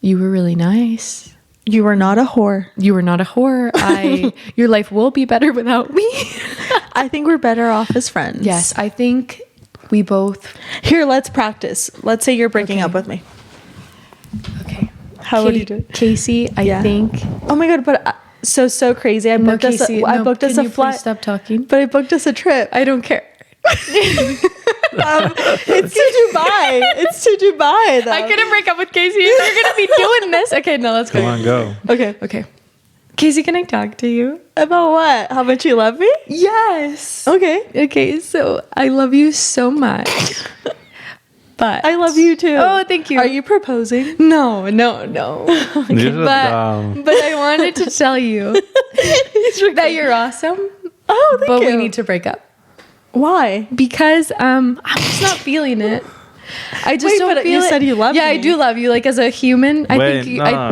you were really nice. You are not a whore. You were not a whore. Your life will be better without me. I think we're better off as friends. Yes, I think we both. Here, let's practice. Let's say you're breaking Okay. up with me. Okay. How would you do it? Kaycee, I think. Oh my god, but so crazy. I booked us. Kaycee, I booked us can a you flight. please stop talking? But I booked us a trip. I don't care. It's to Dubai. It's to Dubai, though. I couldn't break up with Kaycee if you're going to be doing this. Okay, no, let's Come go. on, go. Okay. Okay. Kaycee, can I talk to you? About what? How much you love me? Yes. Okay. Okay, so I love you so much. But I love you too. Oh, thank you. Are you proposing? No. You're so dumb. But I wanted to tell you that you're awesome. Oh, thank But you. we need to break up Why? because I'm just not feeling it. I just Wait, don't but feel you it. said you loved Yeah, I me. do love you. Like as a human, I Wait, think you. no.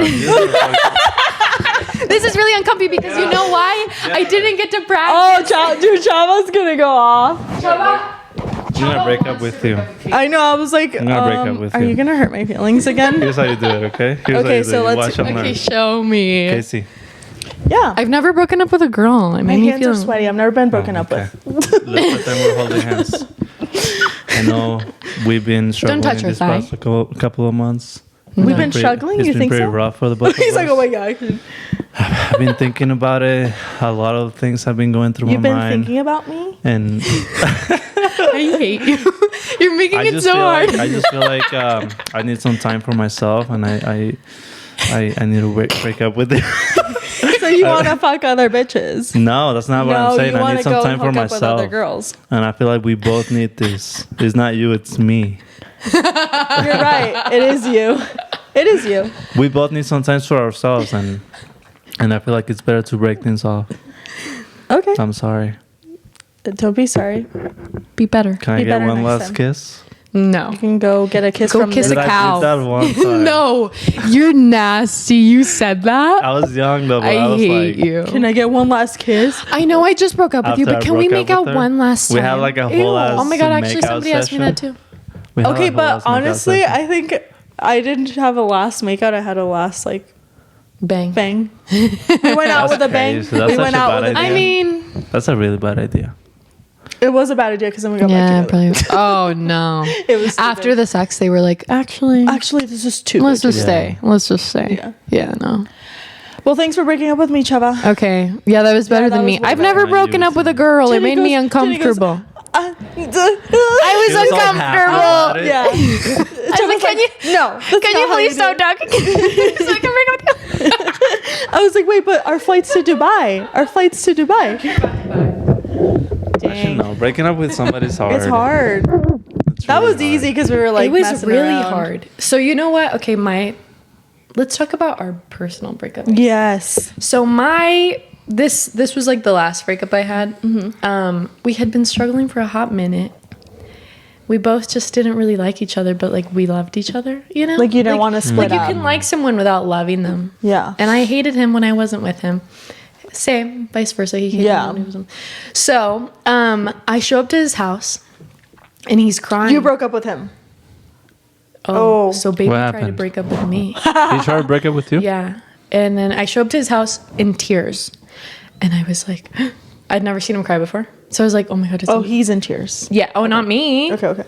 This is really uncomfy because you know why? I didn't get to Oh, practice. dude, Chava's gonna go off. I'm gonna break up with you. I know. I was like, I'm gonna break up with are you. you gonna hurt my feelings again? Here's how you do it, okay? Here's Okay, how you so do it. let's- Watch and Okay, learn. show me. Kaycee. Yeah. I've never broken up with a girl. It My made me hands feel are sweaty. I've never been broken up Okay. with. Let's pretend we're holding hands. I know we've been struggling touch in her these thigh. past couple of months. We've It's been pretty- struggling? It's You been think pretty so? rough for the both of He's us. like, oh my god. I've been thinking about it. A lot of things have been going through You've my been mind. thinking about me? And I hate you. You're making I it just so feel hard. like I need some time for myself, and I need to break up with it. It's you want to fuck other bitches? No, that's not what I'm saying. I need some time for myself. With other girls. And I feel like we both need this. It's not you, it's me. You're right. It is you. It is you. We both need some time for ourselves, and I feel like it's better to break things off. Okay. I'm sorry. Don't be sorry. Be better. Can I get one last kiss? No. You can go get a kiss from kiss a cow. I did that one time. No, you're nasty. You said that. I was young though, but I was hate like, you. Can I get one last kiss? I know I just broke up with you, but can we make out one last time? We had like a whole ass Oh my god, actually somebody asked me that too. Okay, but honestly, I think I didn't have a last makeout. I had a last like bang. We went out with a bang. We went out with a bang. I mean, that's a really bad idea. It was a bad idea because then we got back together. Probably. Oh no! It was stupid. After the sex. They were like, actually, this is too. Let's just stay. Let's just stay. Yeah. No. Well, thanks for breaking up with me, Chava. Okay. Yeah, that was better than me. I've never broken up with a girl. It made me uncomfortable. I was uncomfortable. Yeah. I was like, can you please stop talking? So I can break up with you. I was like, wait, but our flight's to Dubai. Dang. No, breaking up with somebody is hard. It's hard. That was easy because we were like, it was really hard. So you know what? Okay, let's talk about our personal breakup. Yes. So this was like the last breakup I had. Mm-hmm. We had been struggling for a hot minute. We both just didn't really like each other, but like we loved each other, you know? Like you didn't want to split up. Like you can like someone without loving them. Yeah. And I hated him when I wasn't with him. Same, vice versa. He hated me when he was with him. So I show up to his house and he's crying. You broke up with him. Oh. So baby tried to break up with me. He tried to break up with you? Yeah. And then I show up to his house in tears. And I was like, I'd never seen him cry before. So I was like, oh my God. He's in tears. Yeah. Oh, not me. Okay.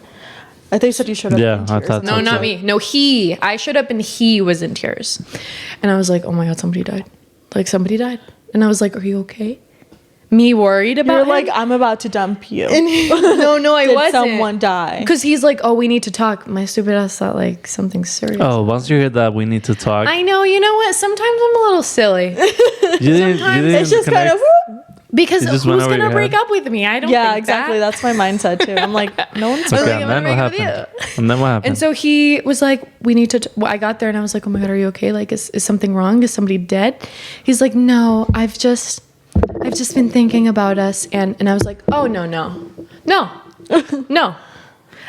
I thought you said you showed up in tears. I thought no, so. Not me. No, he. I showed up and he was in tears. And I was like, oh my God, somebody died. Like somebody died. And I was like, are you okay? Me worried about You're him? like, I'm about to dump you. And no, I wasn't. Did someone die? Because he's like, oh, we need to talk. My stupid ass thought like something serious. Oh, once you hear that, we need to talk. I know. You know what? Sometimes I'm a little silly. It's just kind of... Because who's going to break up with me? I don't think exactly. That's my mindset too. I'm like, no one's okay, and then what happened? And then what happened? And so he was like, we need to... I got there and I was like, oh my God, are you okay? Like, is something wrong? Is somebody dead? He's like, no, I've just been thinking about us. And I was like, oh, no.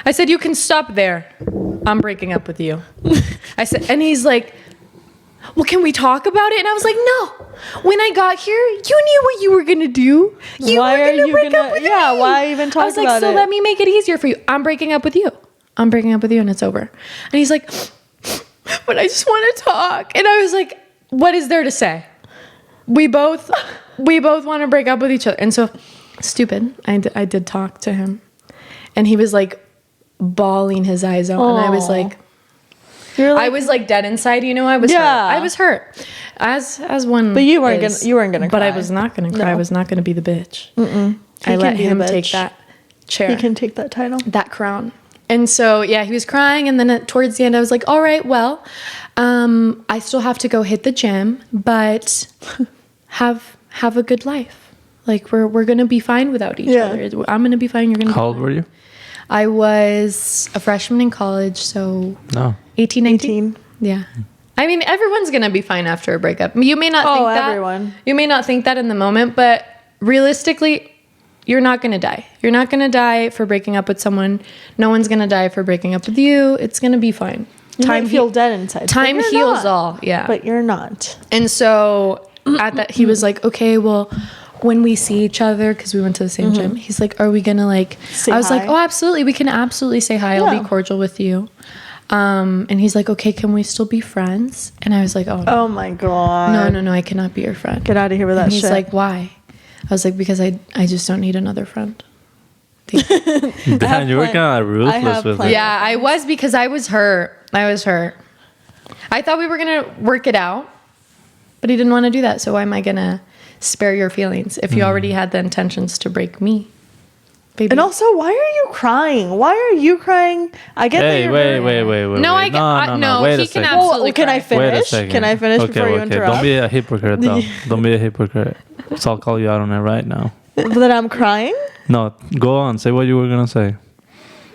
I said, you can stop there. I'm breaking up with you. I said, and he's like, well, can we talk about it? And I was like, no. When I got here, you knew what you were going to do. Why are you break up with me? Yeah, why even talk about it? I was like, so let me make it easier for you. I'm breaking up with you. And it's over. And he's like, but I just want to talk. And I was like, what is there to say? We both want to break up with each other. And so, stupid, I did talk to him. And he was like bawling his eyes out. Aww. And I was like, I was like dead inside, you know. I was hurt. I was hurt, as one. But you weren't gonna. But I was not gonna cry. No. I was not gonna be the bitch. I let him take that chair. He can take that title, that crown. And so he was crying. And then towards the end, I was like, all right, well, I still have to go hit the gym, but have a good life. Like we're gonna be fine without each other. I'm gonna be fine. You're gonna. How old were you? I was a freshman in college, so 18, 19. Yeah. I mean, everyone's going to be fine after a breakup. You may not think that. Everyone. You may not think that in the moment, but realistically, you're not going to die. You're not going to die for breaking up with someone. No one's going to die for breaking up with you. It's going to be fine. You might feel dead inside. Time heals all. Yeah. But you're not. And so at that, he was like, okay, well, when we see each other, because we went to the same gym, he's like, are we gonna like say I was hi? Like, oh, absolutely, we can absolutely say hi. I'll be cordial with you. And he's like, okay, can we still be friends? And I was like, oh no. Oh my God, no, I cannot be your friend. Get out of here with that shit. He's like, why? I was like, because I just don't need another friend. Damn, you were kind of ruthless with it. Yeah, I was, because I was hurt. I thought we were gonna work it out, but he didn't want to do that. So why am I gonna spare your feelings if you already had the intentions to break me? Baby. And also, why are you crying? Why are you crying? I get that you're wait. No, Wait he a can second. absolutely can I cry. Wait a finish? second. Can I finish before you interrupt? Don't be a hypocrite, though. Don't be a hypocrite. So I'll call you out on it right now. That I'm crying? No, go on. Say what you were going to say.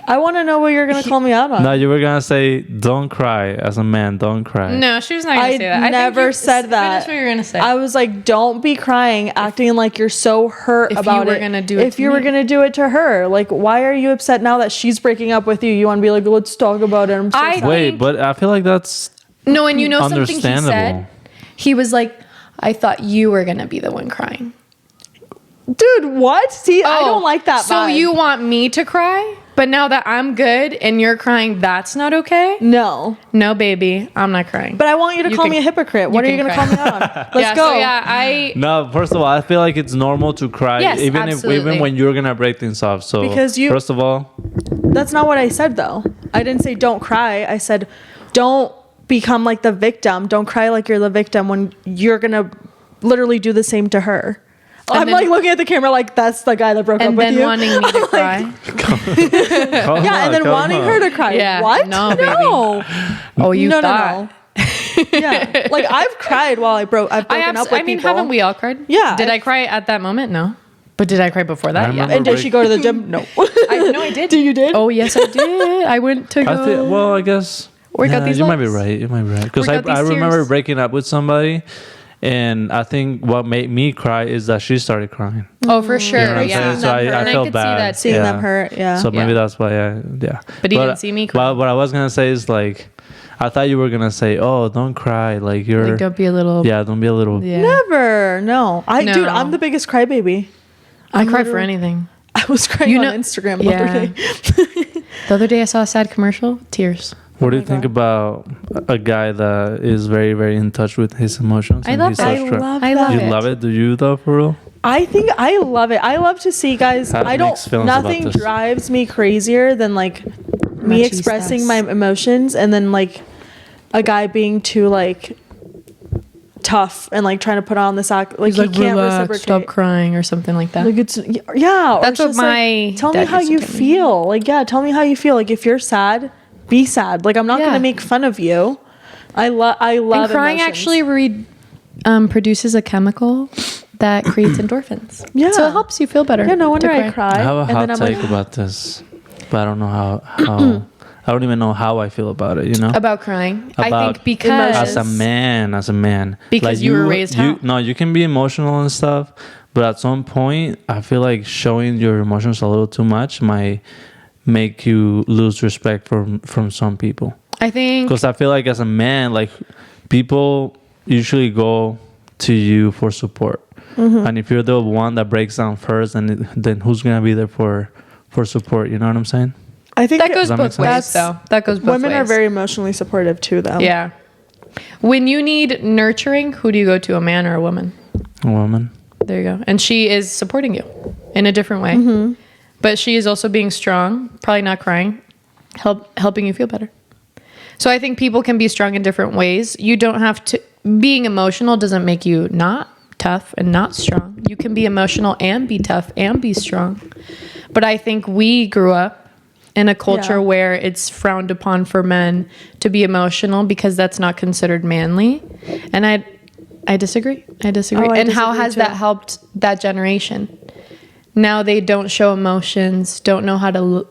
I want to know what you're going to call me out on. No, you were going to say, don't cry. As a man, don't cry. No, she was not going to say that. I never said that. Finish what you're going to say. I was like, don't be crying, acting like you're so hurt about it. If you were going to do it If you were me. going to do it to her. Like, why are you upset now that she's breaking up with you? You want to be like, let's talk about it. I'm so sad. Wait, but I feel like that's No, and you know something he understandable. said? He was like, I thought you were going to be the one crying. Dude, what? See, I don't like that So vibe. you want me to cry? But now that I'm good and you're crying, that's not okay? No. No, baby, I'm not crying. But I want you to call me a hypocrite. What are you can going to cry. call me out on? Let's go. No, first of all, I feel like it's normal to cry, Yes, even absolutely. when you're gonna break things off. So Because first of all, That's not what I said, though. I didn't say don't cry. I said don't become like the victim. Don't cry like you're the victim when you're going to literally do the same to her. And I'm then- like looking at the camera like that's the guy that broke up and with then you. wanting me to cry. And then wanting her to cry. Yeah, What? no, baby. No. Oh, you No. thought. Yeah. Like I've cried while I've broken up with people. haven't we all cried? Yeah. Did I cry at that moment? No. But did I cry before I that? remember- Yeah. And did she go to the gym? No. I did. You did? Oh, yes, I did. I went to go. I guess Work out these you might be lumps. right. You might be right. Because Work out I these remember tears. breaking up with somebody, and I think what made me cry is that she started crying. Oh, for sure. You know what I'm Yeah. saying? So I And I felt could see bad. that too. Seeing them hurt. Yeah. So maybe Yeah. that's why. Yeah. But he didn't see me cry. But what I was gonna say is like, I thought you were gonna say, "Oh, don't cry." Like you're. Like, don't be a little. Yeah, don't be a little. Yeah. Never. No. No. Dude, I'm the biggest crybaby. I cry for literally- anything. I was crying You on know- Instagram the yeah. other day. The other day I saw a sad commercial. Tears. What do my you think God. about a guy that is very, very in touch with his emotions? I and love he's it. so I strong? love I that. love You it. love it? Do you though, for real? I think I love it. I love to see guys. Have I don't. mixed feelings about Nothing this. drives me crazier than like me Machistas. expressing my emotions and then like a guy being too like tough and like trying to put on this act like He's like, he can't relax, reciprocate. stop crying or something like that. Like it's yeah. or That's it's what just, like, my tell me dad how used to you tell me. feel. Like yeah, tell me how you feel. Like if you're sad, be sad. Like I'm not Yeah. gonna make fun of you. I love And crying emotions. actually produces a chemical that creates endorphins. Yeah. So it helps you feel better. Yeah, no wonder to I cry. I have a and hot then I'm take like, about this, but I don't know how I don't even know how I feel about it. You know, About crying. I About think because as a man, Because you were raised how? No, you can be emotional and stuff, but at some point, I feel like showing your emotions a little too much might make you lose respect from some people. I think Because I feel like as a man, like people usually go to you for support, and if you're the one that breaks down first, then who's gonna be there for support? You know what I'm saying? I think that goes that both make ways sense? though. That goes both women ways. are very emotionally supportive too, though. Yeah. When you need nurturing, who do you go to, a man or a woman? A woman. There you go. And she is supporting you in a different way. But she is also being strong, probably not crying, helping you feel better. So I think people can be strong in different ways. You don't have to, being emotional doesn't make you not tough and not strong. You can be emotional and be tough and be strong. But I think we grew up in a culture Yeah. where it's frowned upon for men to be emotional because that's not considered manly. And I disagree. I disagree. Oh, I and how disagree has too. that helped that generation? Now they don't show emotions, don't know how to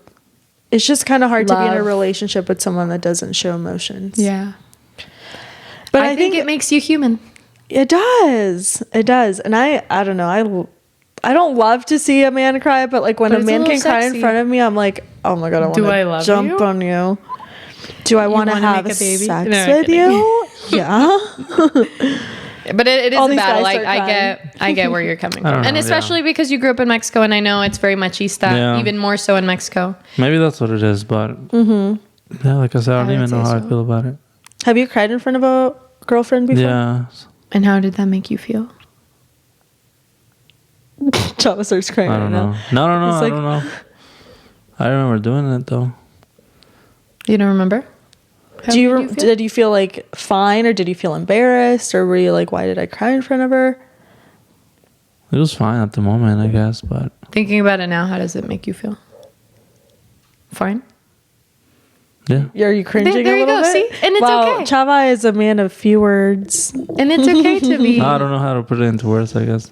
It's just kind of hard to be in a Love. relationship with someone that doesn't show emotions. yeah. But I think it makes you human. it does. It does. And I don't know. I don't love to see a man cry, but like when But a it's a man little can cry in sexy. front of me, I'm like, oh my God, I want Do I to love jump you? on you. Do I want to wanna have make a baby? sex No, I'm with kidding. you? Yeah. But it is All a these battle. guys Like start I get where you're coming I from, don't and know, especially because you grew up in Mexico, and I know it's very machista, Yeah. even more so in Mexico. Maybe that's what it is, but yeah, like I said, I don't I would even know say how so. I feel about it. Have you cried in front of a girlfriend before? Yeah. And how did that make you feel? Chava starts crying I right don't now. know. No, It's I like- don't know. I remember doing it though. You don't remember? How Do you, did feel? did you feel like fine, or did you feel embarrassed, or were you like, why did I cry in front of her? It was fine at the moment, I guess, but Thinking about it now, how does it make you feel? Fine. yeah. Are you cringing There a you little go, bit? see? And it's wow, okay. Chava is a man of few words. And it's okay to be. I don't know how to put it into words, I guess.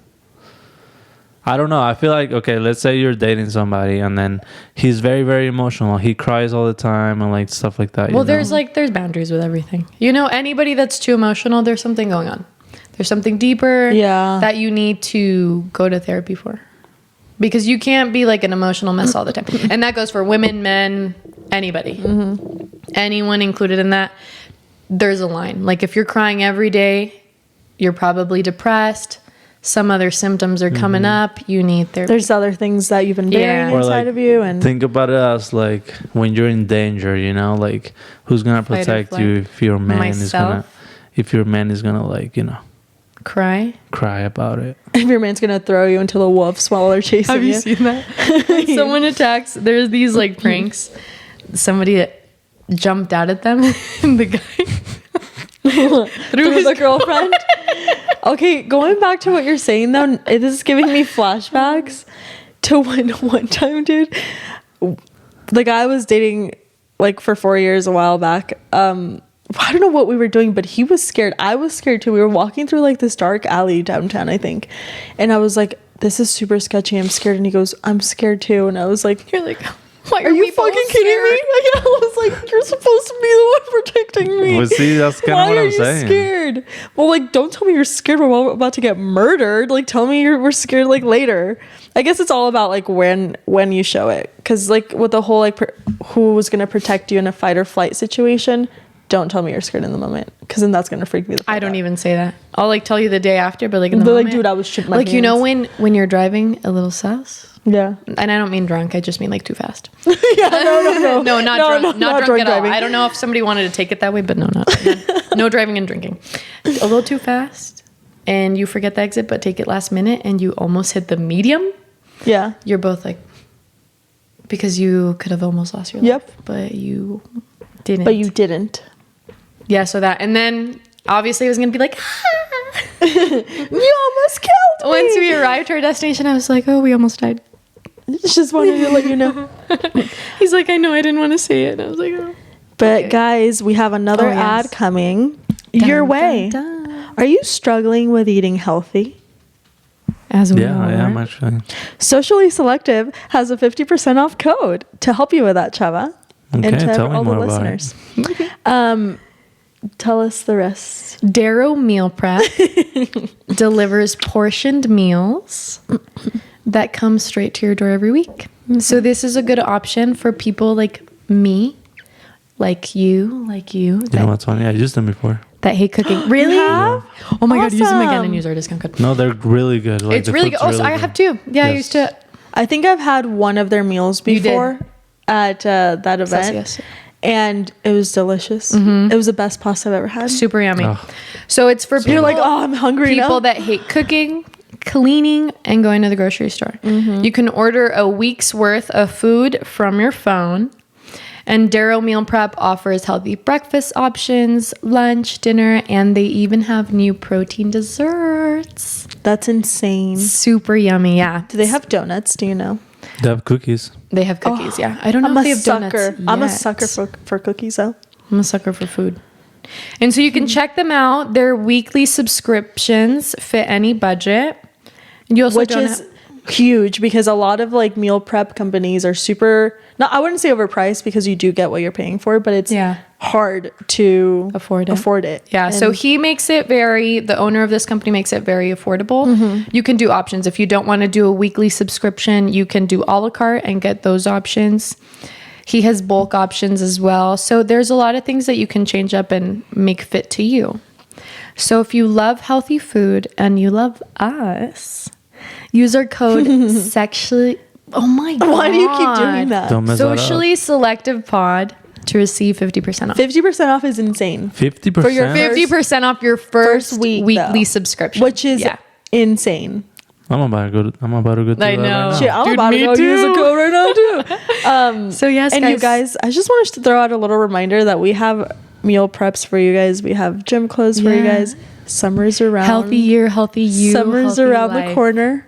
I don't know. I feel like, okay, let's say you're dating somebody and then he's very, very emotional. He cries all the time and like stuff like that. Well, there's boundaries with everything. You know, anybody that's too emotional, there's something going on. There's something deeper that you need to go to therapy for. Because you can't be like an emotional mess all the time. And that goes for women, men, anybody. Anyone included in that. There's a line. Like if you're crying every day, you're probably depressed. Some other symptoms are coming up. You need therapy. There's other things that you've been bearing inside of you. And think about it as like when you're in danger, you know, like who's going to protect you if your man is gonna like, you know, cry about it. If your man's gonna throw you into the wolves while they're chasing you. Have you seen that? When someone attacks, there's these like pranks. Somebody jumped out at them and the guy threw his girlfriend. Okay, going back to what you're saying though, this is giving me flashbacks to when one time, dude, the guy I was dating like for 4 years a while back. I don't know what we were doing, but he was scared. I was scared too. We were walking through like this dark alley downtown, I think. And I was like, this is super sketchy. I'm scared. And he goes, I'm scared too. And I was like, you're like, why are you fucking kidding me? Like, I was like, you're supposed to be the one protecting me. Well, see, that's kind of what I'm saying. Why are you scared? Well, like, don't tell me you're scared we're about to get murdered. Like, tell me we're scared like later. I guess it's all about like when you show it. Because like with the whole like who was gonna protect you in a fight or flight situation, don't tell me you're scared in the moment. Because then that's gonna freak me the fuck I don't out. even say that. I'll like tell you the day after, but like in the But moment, like, dude, I was shitting my like pants. you know when you're driving a little sus. Yeah. And I don't mean drunk. I just mean like too fast. Yeah. No. No, not drunk. Not drunk at driving. all. I don't know if somebody wanted to take it that way, but no, no driving and drinking. A little too fast, and you forget the exit, but take it last minute, and you almost hit the medium. Yeah. You're both like, because you could have almost lost your life. Yep. But you didn't. But you didn't. Yeah. So that, and then obviously it was gonna be like. You almost killed me. Once we arrived to our destination, I was like, oh, we almost died. Just wanted to let you know. He's like, I know, I didn't want to say it. And I was like, oh. But guys, we have another ad coming your way. Dun, dun. Are you struggling with eating healthy? As we Yeah, I am actually. Socially Selective has a 50% off code to help you with that, Chava. Okay, and to tell me all the more about listeners. Tell us the rest. Darrow Meal Prep delivers portioned meals that come straight to your door every week. So this is a good option for people like me, like you. You know what's funny? I used them before. That hate cooking. Really? have? Oh my God, use them again Awesome. and use our discount code. No, they're really good. Like, It's really good. Oh, so I have two. Yeah, I Yes. used to. I think I've had one of their meals You did. before at that event. Yes. And it was delicious. It was the best pasta I've ever had. Super yummy. Oh. So it's for people You're like, oh, I'm hungry people now. that hate cooking, cleaning, and going to the grocery store. You can order a week's worth of food from your phone. And Darrow Meal Prep offers healthy breakfast options, lunch, dinner, and they even have new protein desserts. That's insane. Super yummy, yeah. Do they have donuts? Do you know? They have cookies. They have cookies, yeah. I don't know I'm if they a have sucker. donuts. I'm a yet. sucker for cookies, though. I'm a sucker for food. And so you can check them out. Their weekly subscriptions fit any budget. You also Which is huge because a lot of like meal prep companies are super, I wouldn't say overpriced because you do get what you're paying for, but it's hard to afford it. Yeah. And So he makes it the owner of this company makes it very affordable. You can do options. If you don't want to do a weekly subscription, you can do a la carte and get those options. He has bulk options as well. So there's a lot of things that you can change up and make fit to you. So if you love healthy food and you love us, use our code sexually. Oh my God. Why do you keep doing that? Don't mess that up. Socially Selective Pod to receive 50% off. 50% off is insane. 50%? For your 50% off your first weekly though, subscription. which is insane. I'm about to go through I that know. right now. Shit, I'm Dude, about to me go use a too. code right now too. So yes, And you guys, I just wanted to throw out a little reminder that we have meal preps for you guys. We have gym clothes for you Yeah. guys. Summer's around. Healthy year, healthy you. Summer's healthy around life. the corner.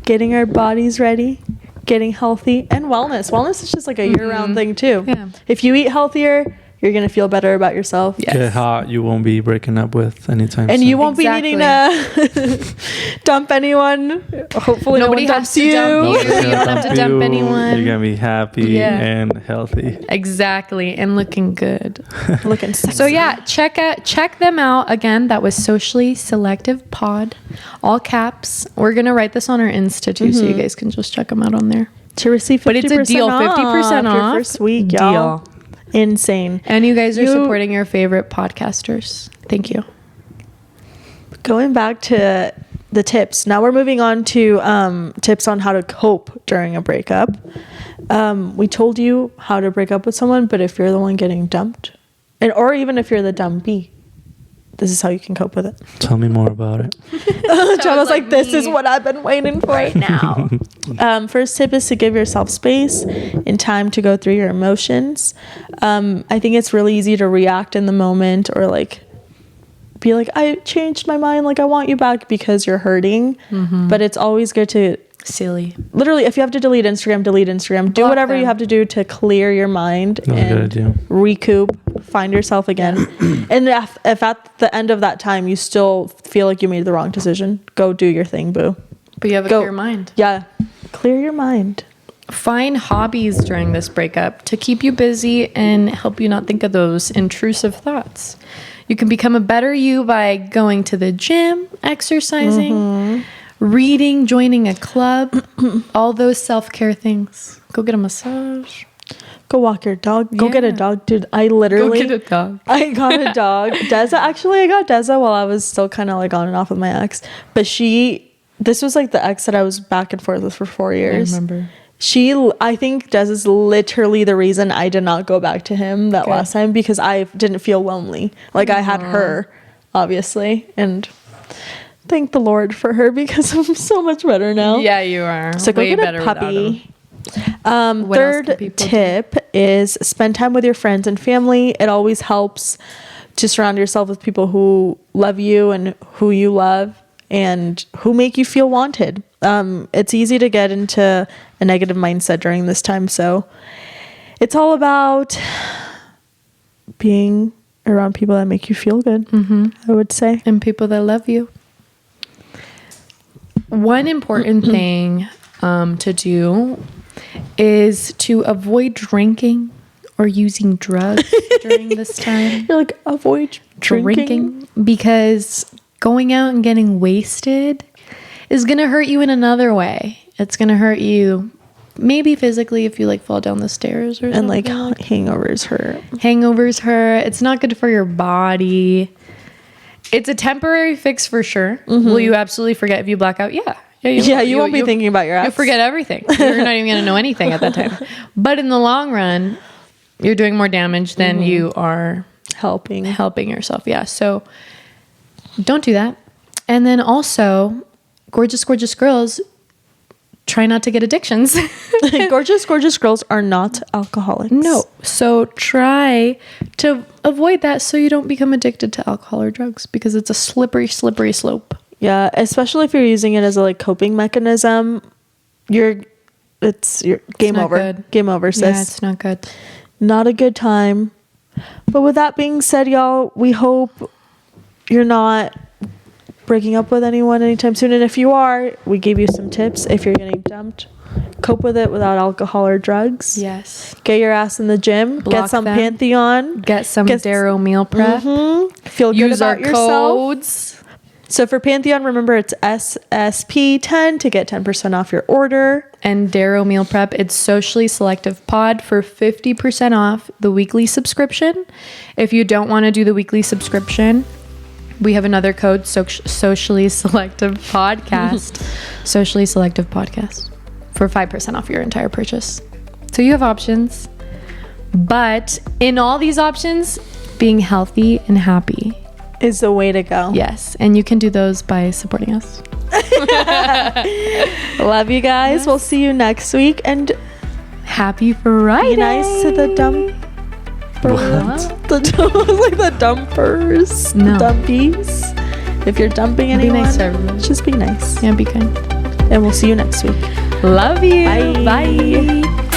getting our bodies ready, getting healthy, and wellness. Wellness is just like a year-round thing too. Yeah. If you eat healthier, you're gonna feel better about yourself. Yes. Get hot, you won't be breaking up with anytime And soon. you won't be needing to dump anyone. Hopefully Nobody no one has dumps to you. dump you. Nobody's You gonna don't have to dump you. anyone. You're gonna be happy and healthy. Exactly, and looking good. Looking sexy. So yeah, check them out. Again, that was Socially Selective Pod, all caps. We're gonna write this on our Insta too, so you guys can just check them out on there. to receive 50% But it's a deal, 50% your off. first week, y'all. Deal. Insane. And you guys are supporting your favorite podcasters. Thank you. Going back to the tips. Now we're moving on to tips on how to cope during a breakup. We told you how to break up with someone, but if you're the one getting dumped, or even if you're the dumpee, this is how you can cope with it. Tell me more about it. Chava's like, this is what I've been waiting for right now. First tip is to give yourself space and time to go through your emotions. I think it's really easy to react in the moment or like be like, I changed my mind, like I want you back because you're hurting. But it's always good to Silly. literally, if you have to delete Instagram, do Block whatever them. you have to do to clear your mind That's a good idea. recoup, find yourself again. And if at the end of that time you still feel like you made the wrong decision, go do your thing, boo. But you have a clear mind. Yeah, clear your mind. Find hobbies during this breakup to keep you busy and help you not think of those intrusive thoughts. You can become a better you by going to the gym, exercising, reading, joining a club, all those self-care things. Go get a massage. Go walk your dog. Go get a Yeah. dog, dude. I literally Go get a dog. I got a dog. I got Deza while I was still kind of like on and off with my ex. But this was like the ex that I was back and forth with for 4 years. I remember. I think Des is literally the reason I did not go back to him that last time, because I didn't feel lonely. Like I had her, obviously, and thank the Lord for her because I'm so much better now. Yeah, you are. So go way get better a without puppy. him. What else can Third people do? tip is spend time with your friends and family. It always helps to surround yourself with people who love you and who you love and who make you feel wanted. It's easy to get into a negative mindset during this time, so it's all about being around people that make you feel good, I would say. And people that love you. One important thing to do is to avoid drinking or using drugs during this time. You're like, avoid drinking. Because going out and getting wasted is going to hurt you in another way. It's going to hurt you maybe physically if you like fall down the stairs or And like something. hangovers hurt. Hangovers hurt. It's not good for your body. It's a temporary fix for sure. Will you absolutely forget if you black out? Yeah. You won't be thinking about your ex. You'll forget everything. You're not even going to know anything at that time. But in the long run, you're doing more damage than you are helping yourself. Yeah. So don't do that. And then also, gorgeous girls, try not to get addictions. gorgeous girls are not alcoholics. No. So try to avoid that so you don't become addicted to alcohol or drugs, because it's a slippery slope. Yeah, especially if you're using it as a like coping mechanism, it's game over. Good. Game over, sis. Yeah, it's not good. Not a good time. But with that being said, y'all, we hope you're not breaking up with anyone anytime soon. And if you are, we gave you some tips. If you're getting dumped, cope with it without alcohol or drugs. Yes. Get your ass in the gym. Block get some them. Pantheon. Get some Darrow meal prep. Feel good Use about our yourself. codes. So for Pantheon, remember it's SSP10 to get 10% off your order. And Darrow meal prep, it's Socially Selective Pod for 50% off the weekly subscription. If you don't want to do the weekly subscription, we have another code, Socially Selective Podcast. Socially Selective Podcast for 5% off your entire purchase. So you have options. But in all these options, being healthy and happy is the way to go. Yes. And you can do those by supporting us. Love you guys. Yes. We'll see you next week. And happy Friday. Be nice to the dumpers. Like the dumpers. No. The dumpies. If you're dumping anyone, be nice to everyone. Just be nice. Yeah, be kind. And we'll see you next week. Love you. Bye. Bye.